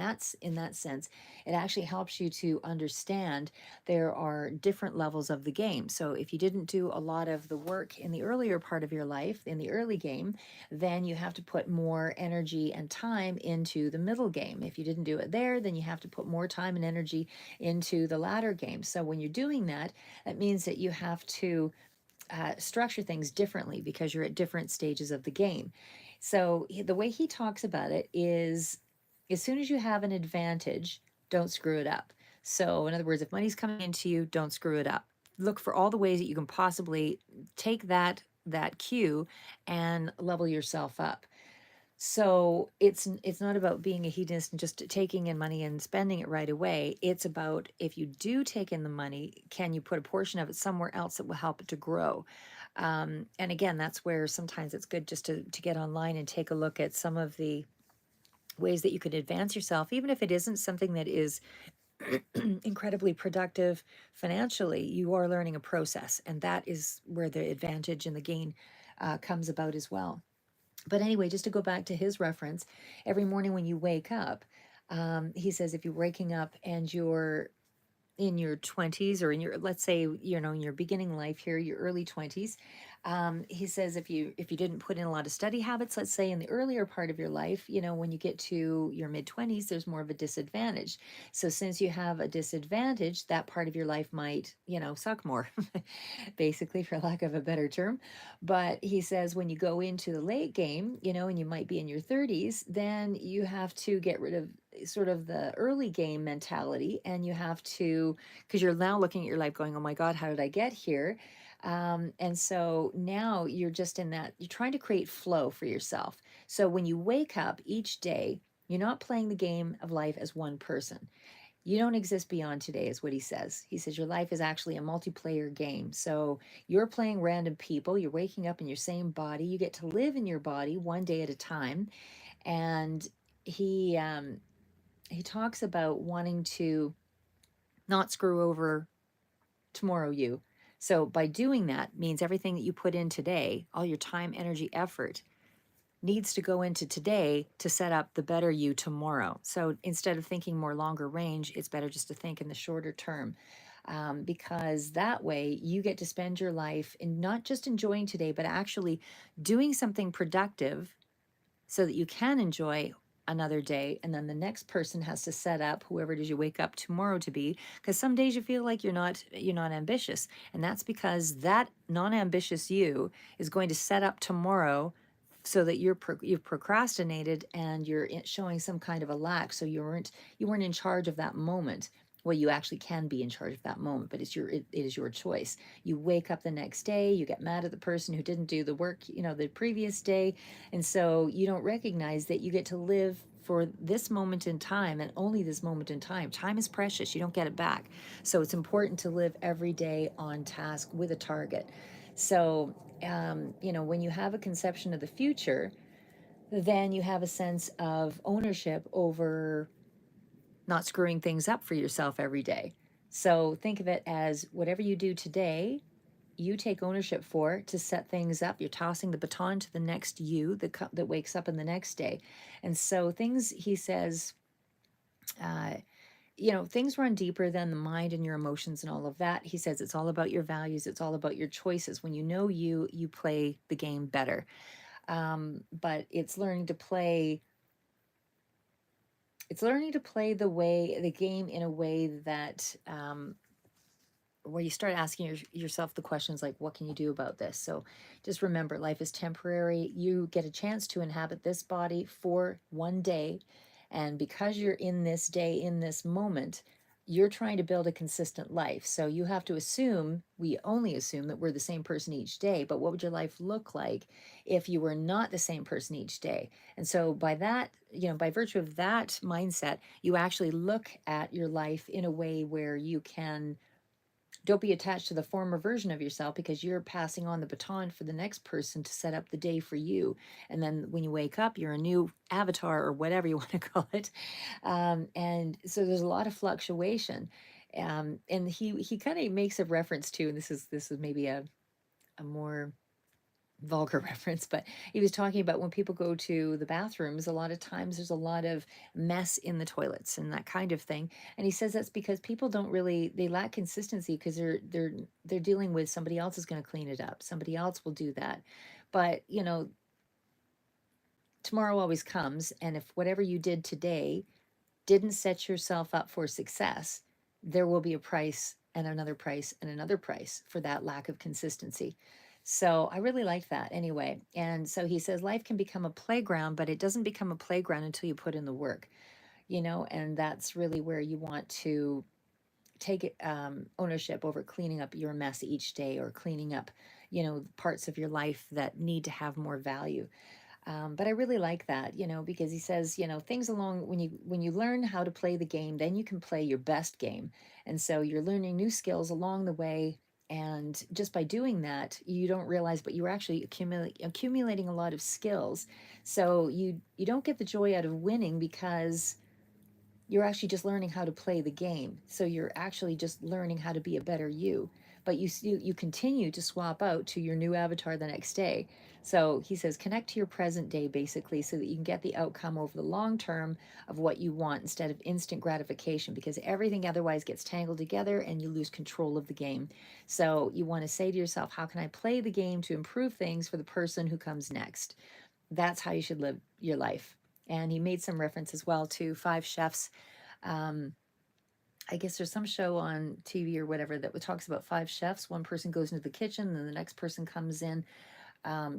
that sense, it actually helps you to understand there are different levels of the game. So if you didn't do a lot of the work in the earlier part of your life, in the early game, then you have to put more energy and time into the middle game. If you didn't do it there, then you have to put more time and energy into the latter game. So when you're doing that, that means that you have to structure things differently because you're at different stages of the game. So the way he talks about it is, as soon as you have an advantage, don't screw it up. So in other words, if money's coming into you, don't screw it up. Look for all the ways that you can possibly take that cue and level yourself up. So it's not about being a hedonist and just taking in money and spending it right away. It's about, if you do take in the money, can you put a portion of it somewhere else that will help it to grow? And again, that's where sometimes it's good just to get online and take a look at some of the ways that you could advance yourself, even if it isn't something that is incredibly productive financially. You are learning a process, and that is where the advantage and the gain comes about as well. But anyway, just to go back to his reference, every morning when you wake up, he says if you're waking up and you're in your 20s, or in your, let's say, in your beginning life here, your early 20s, he says if you didn't put in a lot of study habits, let's say in the earlier part of your life, when you get to your mid 20s, there's more of a disadvantage. So since you have a disadvantage, that part of your life might, suck more, basically, for lack of a better term. But he says when you go into the late game, and you might be in your 30s, then you have to get rid of sort of the early game mentality, and you have to, because you're now looking at your life going, oh my God, how did I get here? And so now you're just in that, you're trying to create flow for yourself. So when you wake up each day, you're not playing the game of life as one person. You don't exist beyond today, is what he says. He says your life is actually a multiplayer game. So you're playing random people, you're waking up in your same body, you get to live in your body one day at a time. And he he talks about wanting to not screw over tomorrow you. So by doing that means everything that you put in today, all your time, energy, effort, needs to go into today to set up the better you tomorrow. So instead of thinking more longer range, it's better just to think in the shorter term. Because that way you get to spend your life in not just enjoying today, but actually doing something productive so that you can enjoy another day. And then the next person has to set up whoever it is you wake up tomorrow to be, because some days you feel like you're not ambitious, and that's because that non-ambitious you is going to set up tomorrow so that you've procrastinated, and you're showing some kind of a lack, so you weren't in charge of that moment. Well, you actually can be in charge of that moment, but it is your choice. You wake up the next day, you get mad at the person who didn't do the work, the previous day, and so you don't recognize that you get to live for this moment in time, and only this moment in time. Time is precious, you don't get it back. So it's important to live every day on task with a target. So, when you have a conception of the future, then you have a sense of ownership over not screwing things up for yourself every day. So think of it as whatever you do today, you take ownership for to set things up. You're tossing the baton to the next you that wakes up in the next day. And so things, he says, uh, things run deeper than the mind and your emotions and all of that. He says it's all about your values. It's all about your choices. When you know you play the game better. But it's learning to play the game in a way that where you start asking yourself the questions like, what can you do about this? So just remember, life is temporary. You get a chance to inhabit this body for one day. And because you're in this day, in this moment, you're trying to build a consistent life. So you have to assume, we only assume that we're the same person each day. But what would your life look like if you were not the same person each day? And so by that, by virtue of that mindset, you actually look at your life in a way where you can don't be attached to the former version of yourself, because you're passing on the baton for the next person to set up the day for you. And then when you wake up, you're a new avatar, or whatever you want to call it. And so there's a lot of fluctuation. And he kind of makes a reference to, and this is maybe a more vulgar reference, but he was talking about when people go to the bathrooms, a lot of times there's a lot of mess in the toilets and that kind of thing. And he says that's because people don't really, they lack consistency, because they're dealing with somebody else is going to clean it up. Somebody else will do that. But, tomorrow always comes, and if whatever you did today didn't set yourself up for success, there will be a price and another price and another price for that lack of consistency. So I really like that anyway. And so he says life can become a playground, but it doesn't become a playground until you put in the work, and that's really where you want to take ownership over cleaning up your mess each day, or cleaning up, parts of your life that need to have more value. But I really like that, because he says, things along, when you learn how to play the game, then you can play your best game. And so you're learning new skills along the way. And just by doing that, you don't realize, but you're actually accumulating a lot of skills. So you don't get the joy out of winning, because You're actually just learning how to play the game. So you're actually just learning how to be a better you. But you continue to swap out to your new avatar the next day. So he says connect to your present day basically so that you can get the outcome over the long term of what you want instead of instant gratification, because everything otherwise gets tangled together and you lose control of the game. So you want to say to yourself, how can I play the game to improve things for the person who comes next? That's how you should live your life. And he made some reference as well to Five Chefs. um, I guess there's some show on TV or whatever that talks about five chefs. One person goes into the kitchen, and then the next person comes in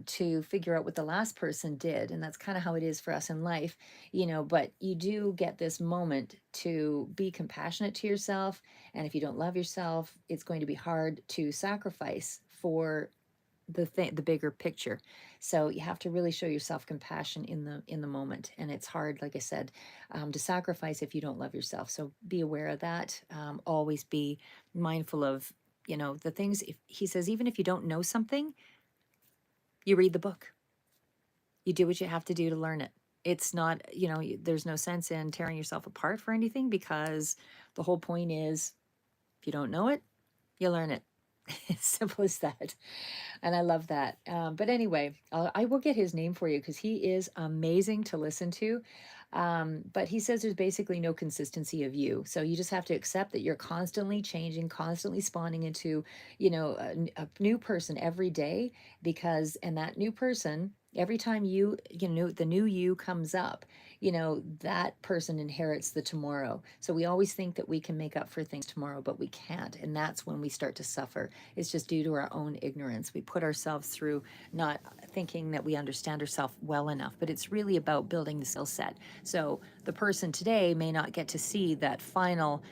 to figure out what the last person did. And that's kind of how it is for us in life, But you do get this moment to be compassionate to yourself. And if you don't love yourself, it's going to be hard to sacrifice for the bigger picture. So you have to really show yourself compassion in the moment, and it's hard, like I said, to sacrifice if you don't love yourself. So be aware of that. Always be mindful of the things. If he says, even if you don't know something, you read the book. You do what you have to do to learn it. It's not, there's no sense in tearing yourself apart for anything, because the whole point is, if you don't know it, you learn it. It's simple as that. And I love that. But anyway, I will get his name for you because he is amazing to listen to. But he says there's basically no consistency of you. So you just have to accept that you're constantly changing, constantly spawning into, a new person every day, and that new person, every time the new you comes up, that person inherits the tomorrow. So we always think that we can make up for things tomorrow, but we can't. And that's when we start to suffer. It's just due to our own ignorance. We put ourselves through not thinking that we understand ourselves well enough, but it's really about building the skill set. So the person today may not get to see that final,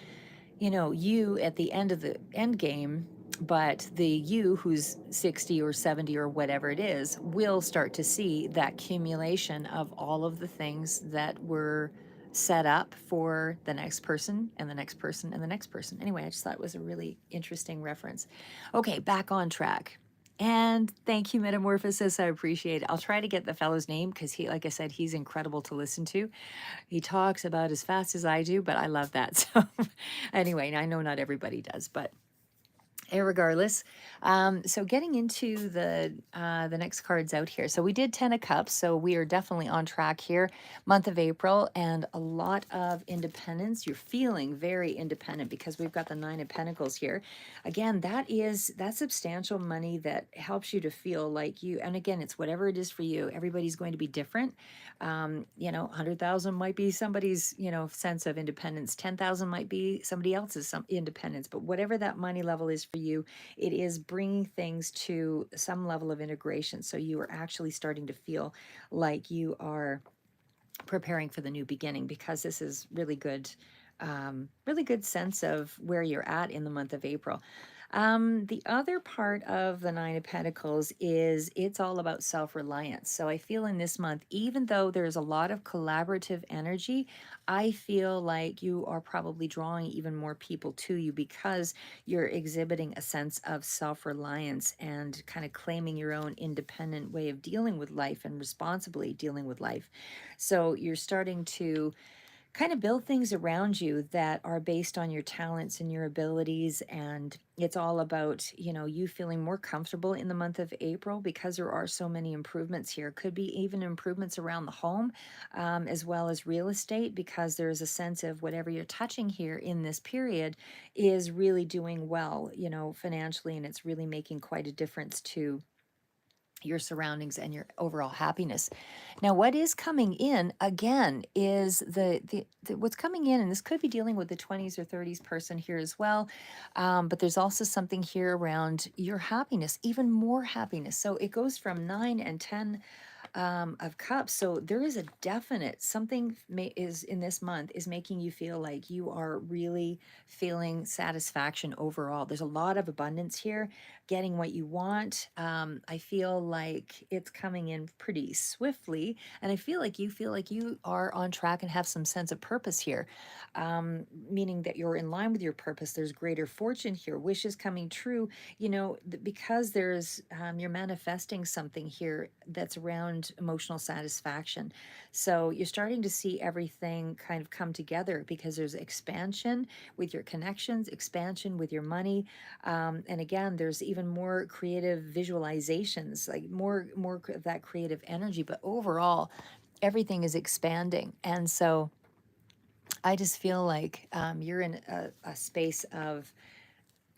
you at the end of the end game, but the you who's 60 or 70 or whatever it is will start to see that accumulation of all of the things that were set up for the next person and the next person and the next person. Anyway, I just thought it was a really interesting reference. Okay, back on track. And thank you, Metamorphosis. I appreciate it. I'll try to get the fellow's name because he, like I said, he's incredible to listen to. He talks about as fast as I do, but I love that. So anyway, I know not everybody does, but regardless, so getting into the next cards out here. So we did 10 of Cups, so we are definitely on track here. Month of April, and a lot of independence. You're feeling very independent because we've got the Nine of Pentacles here. Again, that's substantial money that helps you to feel like you. And again, it's whatever it is for you. Everybody's going to be different. 100,000 might be somebody's, sense of independence. 10,000 might be somebody else's some independence. But whatever that money level is for you, it is bringing things to some level of integration. So you are actually starting to feel like you are preparing for the new beginning, because this is really good sense of where you're at in the month of April. The other part of the Nine of Pentacles is it's all about self-reliance. So I feel in this month, even though there's a lot of collaborative energy, I feel like you are probably drawing even more people to you because you're exhibiting a sense of self-reliance and kind of claiming your own independent way of dealing with life and responsibly dealing with life. So you're starting to kind of build things around you that are based on your talents and your abilities, and it's all about you feeling more comfortable in the month of April because there are so many improvements here. Could be even improvements around the home, as well as real estate, because there's a sense of whatever you're touching here in this period is really doing well, financially, and it's really making quite a difference to your surroundings and your overall happiness. Now, what is coming in again is what's coming in, and this could be dealing with the 20s or 30s person here as well. But there's also something here around your happiness, even more happiness. So it goes from 9 and 10 of Cups. So there is a definite something is in this month is making you feel like you are really feeling satisfaction overall. There's a lot of abundance here, getting what you want. I feel like it's coming in pretty swiftly, and I feel like you are on track and have some sense of purpose here, meaning that you're in line with your purpose. There's greater fortune here, wishes coming true. Because there's you're manifesting something here that's around around emotional satisfaction. So you're starting to see everything kind of come together because there's expansion with your connections, expansion with your money. And again, there's even more creative visualizations, like more of that creative energy. But overall, everything is expanding. And so I just feel like you're in a space of,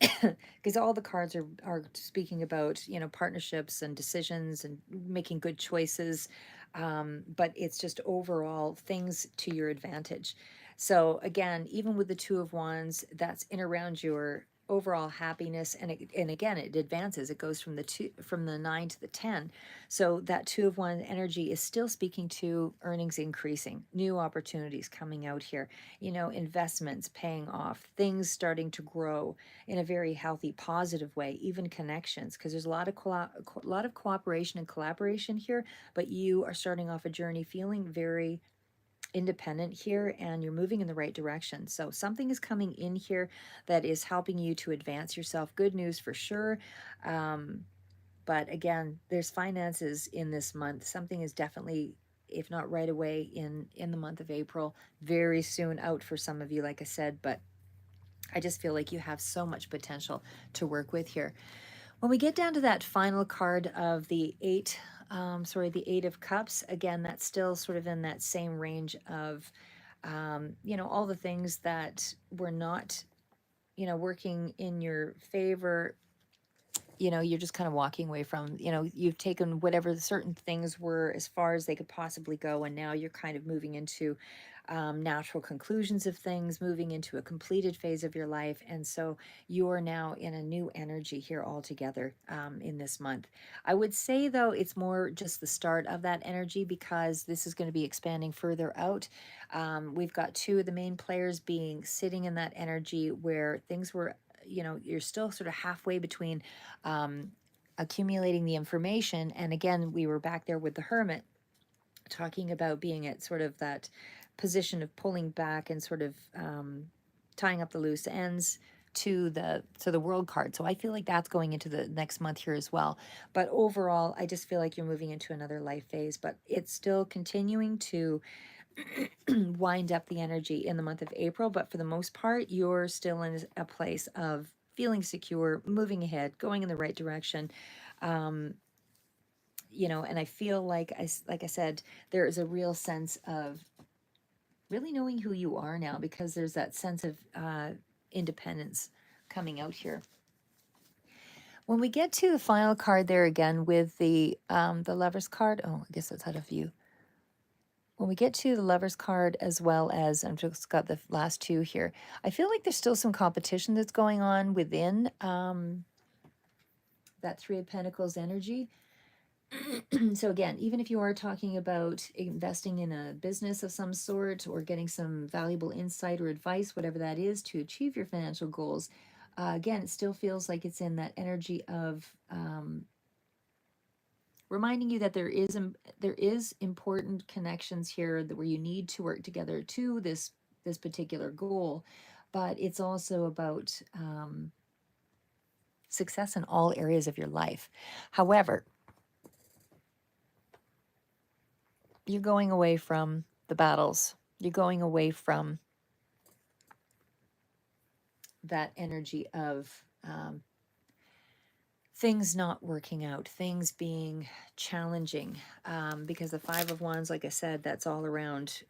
because all the cards are speaking about, partnerships and decisions and making good choices, but it's just overall things to your advantage. So again, even with the Two of Wands, that's in around your overall happiness, and again, it advances. It goes from the 9 to the 10. So that Two of Wands energy is still speaking to earnings increasing, new opportunities coming out here, investments paying off, things starting to grow in a very healthy, positive way, even connections, because there's a lot of cooperation and collaboration here, but you are starting off a journey feeling very independent here, and you're moving in the right direction. So something is coming in here that is helping you to advance yourself. Good news for sure. Um, but again, there's finances in this month. Something is definitely, if not right away, in the month of April, very soon out for some of you, like I said. But I just feel like you have so much potential to work with here. When we get down to that final card of the Eight of Cups, again, that's still sort of in that same range of, all the things that were not, working in your favor. You're just kind of walking away from, you've taken whatever certain things were as far as they could possibly go, and now you're kind of moving into natural conclusions of things, moving into a completed phase of your life. And so you're now in a new energy here altogether in this month. I would say, though, it's more just the start of that energy, because this is going to be expanding further out. We've got two of the main players being sitting in that energy where things were, you're still sort of halfway between accumulating the information. And again, we were back there with the Hermit, talking about being at sort of that position of pulling back and sort of tying up the loose ends to the World card. So I feel like that's going into the next month here as well. But overall, I just feel like you're moving into another life phase, but it's still continuing to wind up the energy in the month of April. But for the most part, you're still in a place of feeling secure, moving ahead, going in the right direction. Um, and I feel like I said, there is a real sense of really knowing who you are now, because there's that sense of independence coming out here. When we get to the final card there again with the Lover's card, oh, I guess that's out of view. When we get to the Lover's card, as well as I've just got the last two here, I feel like there's still some competition that's going on within that Three of Pentacles energy. So again, even if you are talking about investing in a business of some sort, or getting some valuable insight or advice, whatever that is, to achieve your financial goals, again, it still feels like it's in that energy of reminding you that there is important connections here that where you need to work together to this particular goal, but it's also about success in all areas of your life. However, you're going away from the battles. You're going away from that energy of things not working out, things being challenging, because the Five of Wands, like I said, that's all around,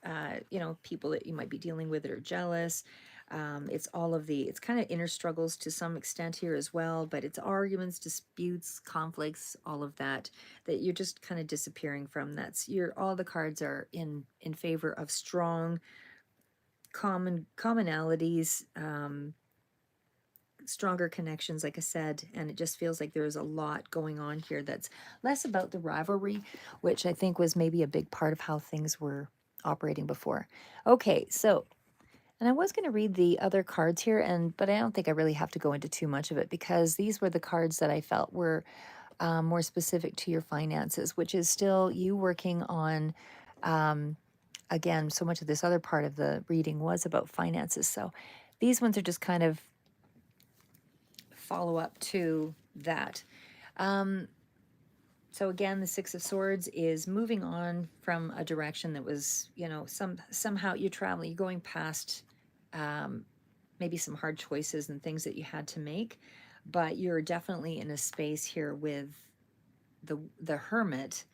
people that you might be dealing with that are jealous. It's kind of inner struggles to some extent here as well, but it's arguments, disputes, conflicts, all of that you're just kind of disappearing from. All the cards are in favor of strong commonalities, stronger connections, like I said, and it just feels like there's a lot going on here that's less about the rivalry, which I think was maybe a big part of how things were operating before. Okay, so, and I was going to read the other cards here, but I don't think I really have to go into too much of it, because these were the cards that I felt were more specific to your finances, which is still you working on, again, so much of this other part of the reading was about finances. So these ones are just kind of follow up to that. So again, the Six of Swords is moving on from a direction that was, somehow you're traveling, you're going past um, maybe some hard choices and things that you had to make, but you're definitely in a space here with the Hermit.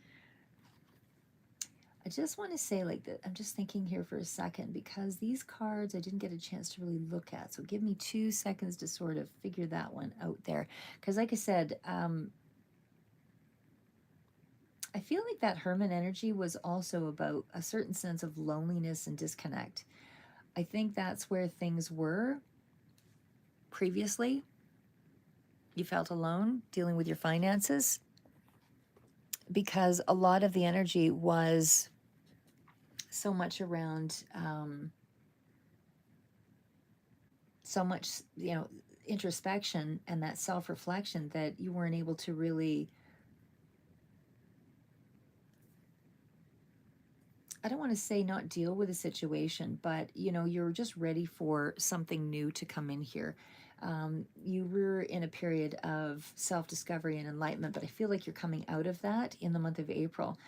I just want to say like that. I'm just thinking here for a second because these cards I didn't get a chance to really look at. So give me 2 seconds to sort of figure that one out there. Because like I said, I feel like that Hermit energy was also about a certain sense of loneliness and disconnect. I think that's where things were previously. You felt alone dealing with your finances because a lot of the energy was so much around so much, introspection and that self-reflection that you weren't able to really, I don't want to say not deal with a situation, but you're just ready for something new to come in here. You were in a period of self-discovery and enlightenment, but I feel like you're coming out of that in the month of April.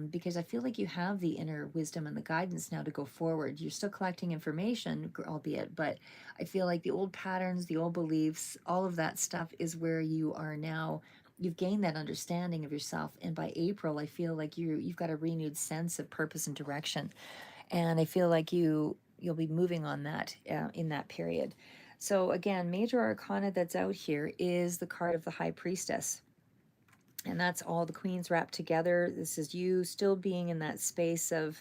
Because I feel like you have the inner wisdom and the guidance now to go forward. You're still collecting information, albeit, but I feel like the old patterns, the old beliefs, all of that stuff is where you are now. You've gained that understanding of yourself, and by April I feel like you've got a renewed sense of purpose and direction, and I feel like you'll be moving on that in that period. So again, major arcana that's out here is the card of the High Priestess, and that's all the queens wrapped together. This is you still being in that space of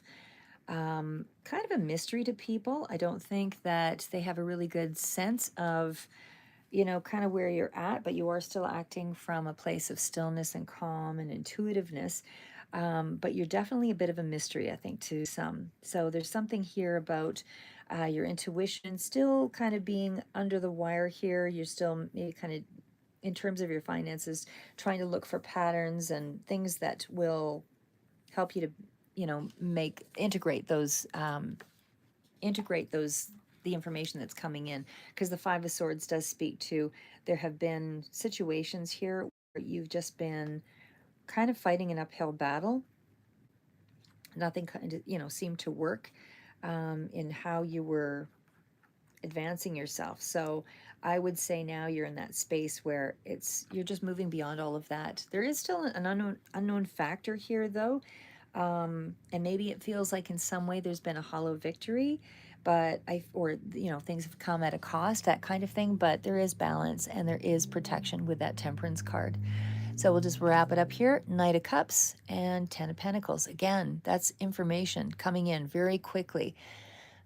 kind of a mystery to people. I don't think that they have a really good sense of kind of where you're at, but you are still acting from a place of stillness and calm and intuitiveness. But you're definitely a bit of a mystery, I think, to some. So there's something here about your intuition still kind of being under the wire here. You're still maybe kind of, in terms of your finances, trying to look for patterns and things that will help you to, make integrate those the information that's coming in, because the Five of Swords does speak to, there have been situations here where you've just been kind of fighting an uphill battle. Nothing kind of seemed to work in how you were advancing yourself. So I would say now you're in that space where you're just moving beyond all of that. There is still an unknown factor here though. And maybe it feels like in some way there's been a hollow victory, but things have come at a cost, that kind of thing. But there is balance and there is protection with that Temperance card. So we'll just wrap it up here. Knight of Cups and Ten of Pentacles. Again, that's information coming in very quickly,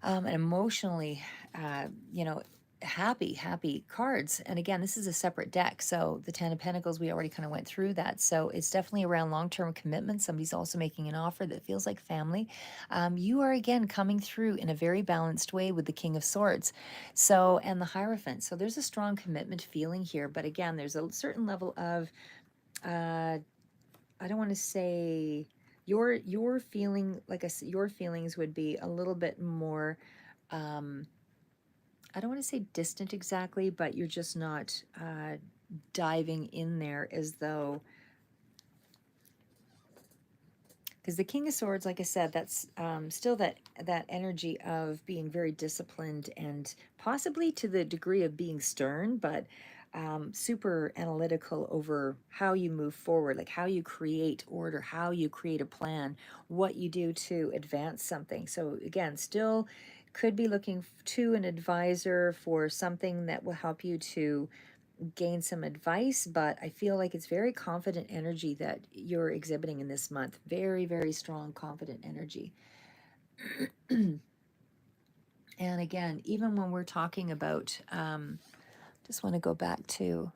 and emotionally, uh, you know, happy cards. And again, this is a separate deck. So the Ten of Pentacles, we already kind of went through that. So it's definitely around long-term commitment. Somebody's also making an offer that feels like family. You are again coming through in a very balanced way with the King of Swords. So, and the Hierophant. So there's a strong commitment feeling here. But again, there's a certain level of, I don't want to say your feeling, like I said, your feelings would be a little bit more, um, I don't want to say distant exactly, but you're just not diving in there as though, because the King of Swords, like I said, that's still that energy of being very disciplined and possibly to the degree of being stern, but super analytical over how you move forward, like how you create order, how you create a plan, what you do to advance something. So again, still could be looking to an advisor for something that will help you to gain some advice, but I feel like it's very confident energy that you're exhibiting in this month. Very, very strong, confident energy. And again, even when we're talking about, just want to go back to,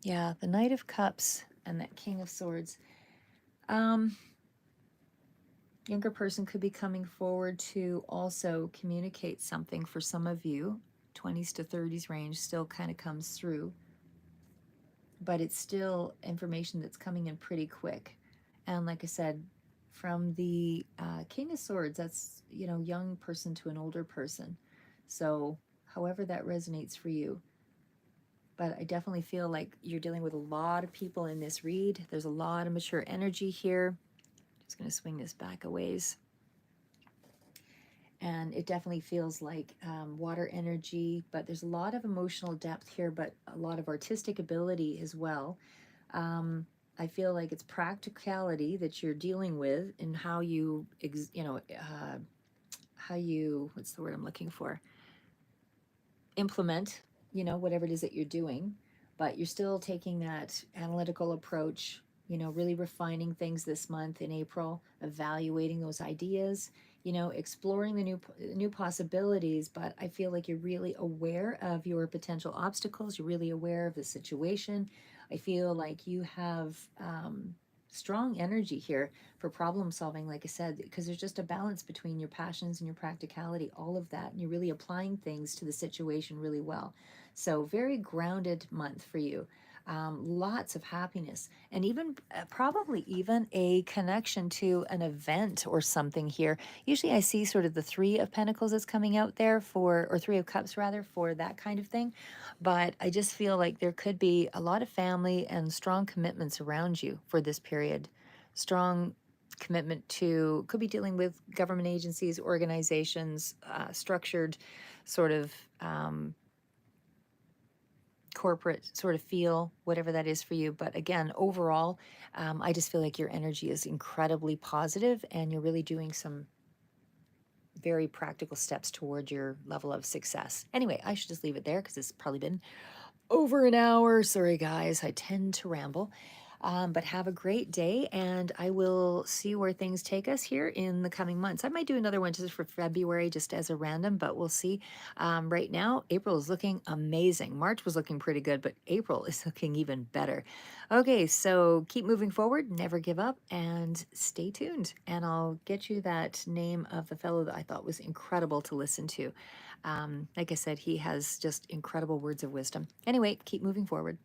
yeah, the Knight of Cups and that King of Swords. Younger person could be coming forward to also communicate something for some of you. 20s to 30s range still kind of comes through, but it's still information that's coming in pretty quick. And like I said, from the King of Swords, that's, young person to an older person. So however that resonates for you. but I definitely feel like you're dealing with a lot of people in this read. There's a lot of mature energy here. Just going to swing this back a ways. And it definitely feels like water energy, but there's a lot of emotional depth here, but a lot of artistic ability as well. I feel like it's practicality that you're dealing with and how you, how you, what's the word I'm looking for? Implement, whatever it is that you're doing, but you're still taking that analytical approach, really refining things this month in April, evaluating those ideas, exploring the new possibilities, but I feel like you're really aware of your potential obstacles, you're really aware of the situation. I feel like you have strong energy here for problem solving, like I said, because there's just a balance between your passions and your practicality, all of that, and you're really applying things to the situation really well. So, very grounded month for you. Lots of happiness, and even probably even a connection to an event or something here. Usually, I see sort of the Three of Pentacles that's coming out there for, or Three of Cups rather, for that kind of thing. But I just feel like there could be a lot of family and strong commitments around you for this period. Strong commitment to, could be dealing with government agencies, organizations, structured sort of corporate sort of feel, whatever that is for you. But again, overall, I just feel like your energy is incredibly positive and you're really doing some very practical steps toward your level of success. Anyway, I should just leave it there because it's probably been over an hour. Sorry, guys, I tend to ramble. But have a great day, and I will see where things take us here in the coming months. I might do another one just for February, just as a random, but we'll see. Right now, April is looking amazing. March was looking pretty good, but April is looking even better. Okay, so keep moving forward, never give up, and stay tuned. And I'll get you that name of the fellow that I thought was incredible to listen to. Like I said, he has just incredible words of wisdom. Anyway, keep moving forward.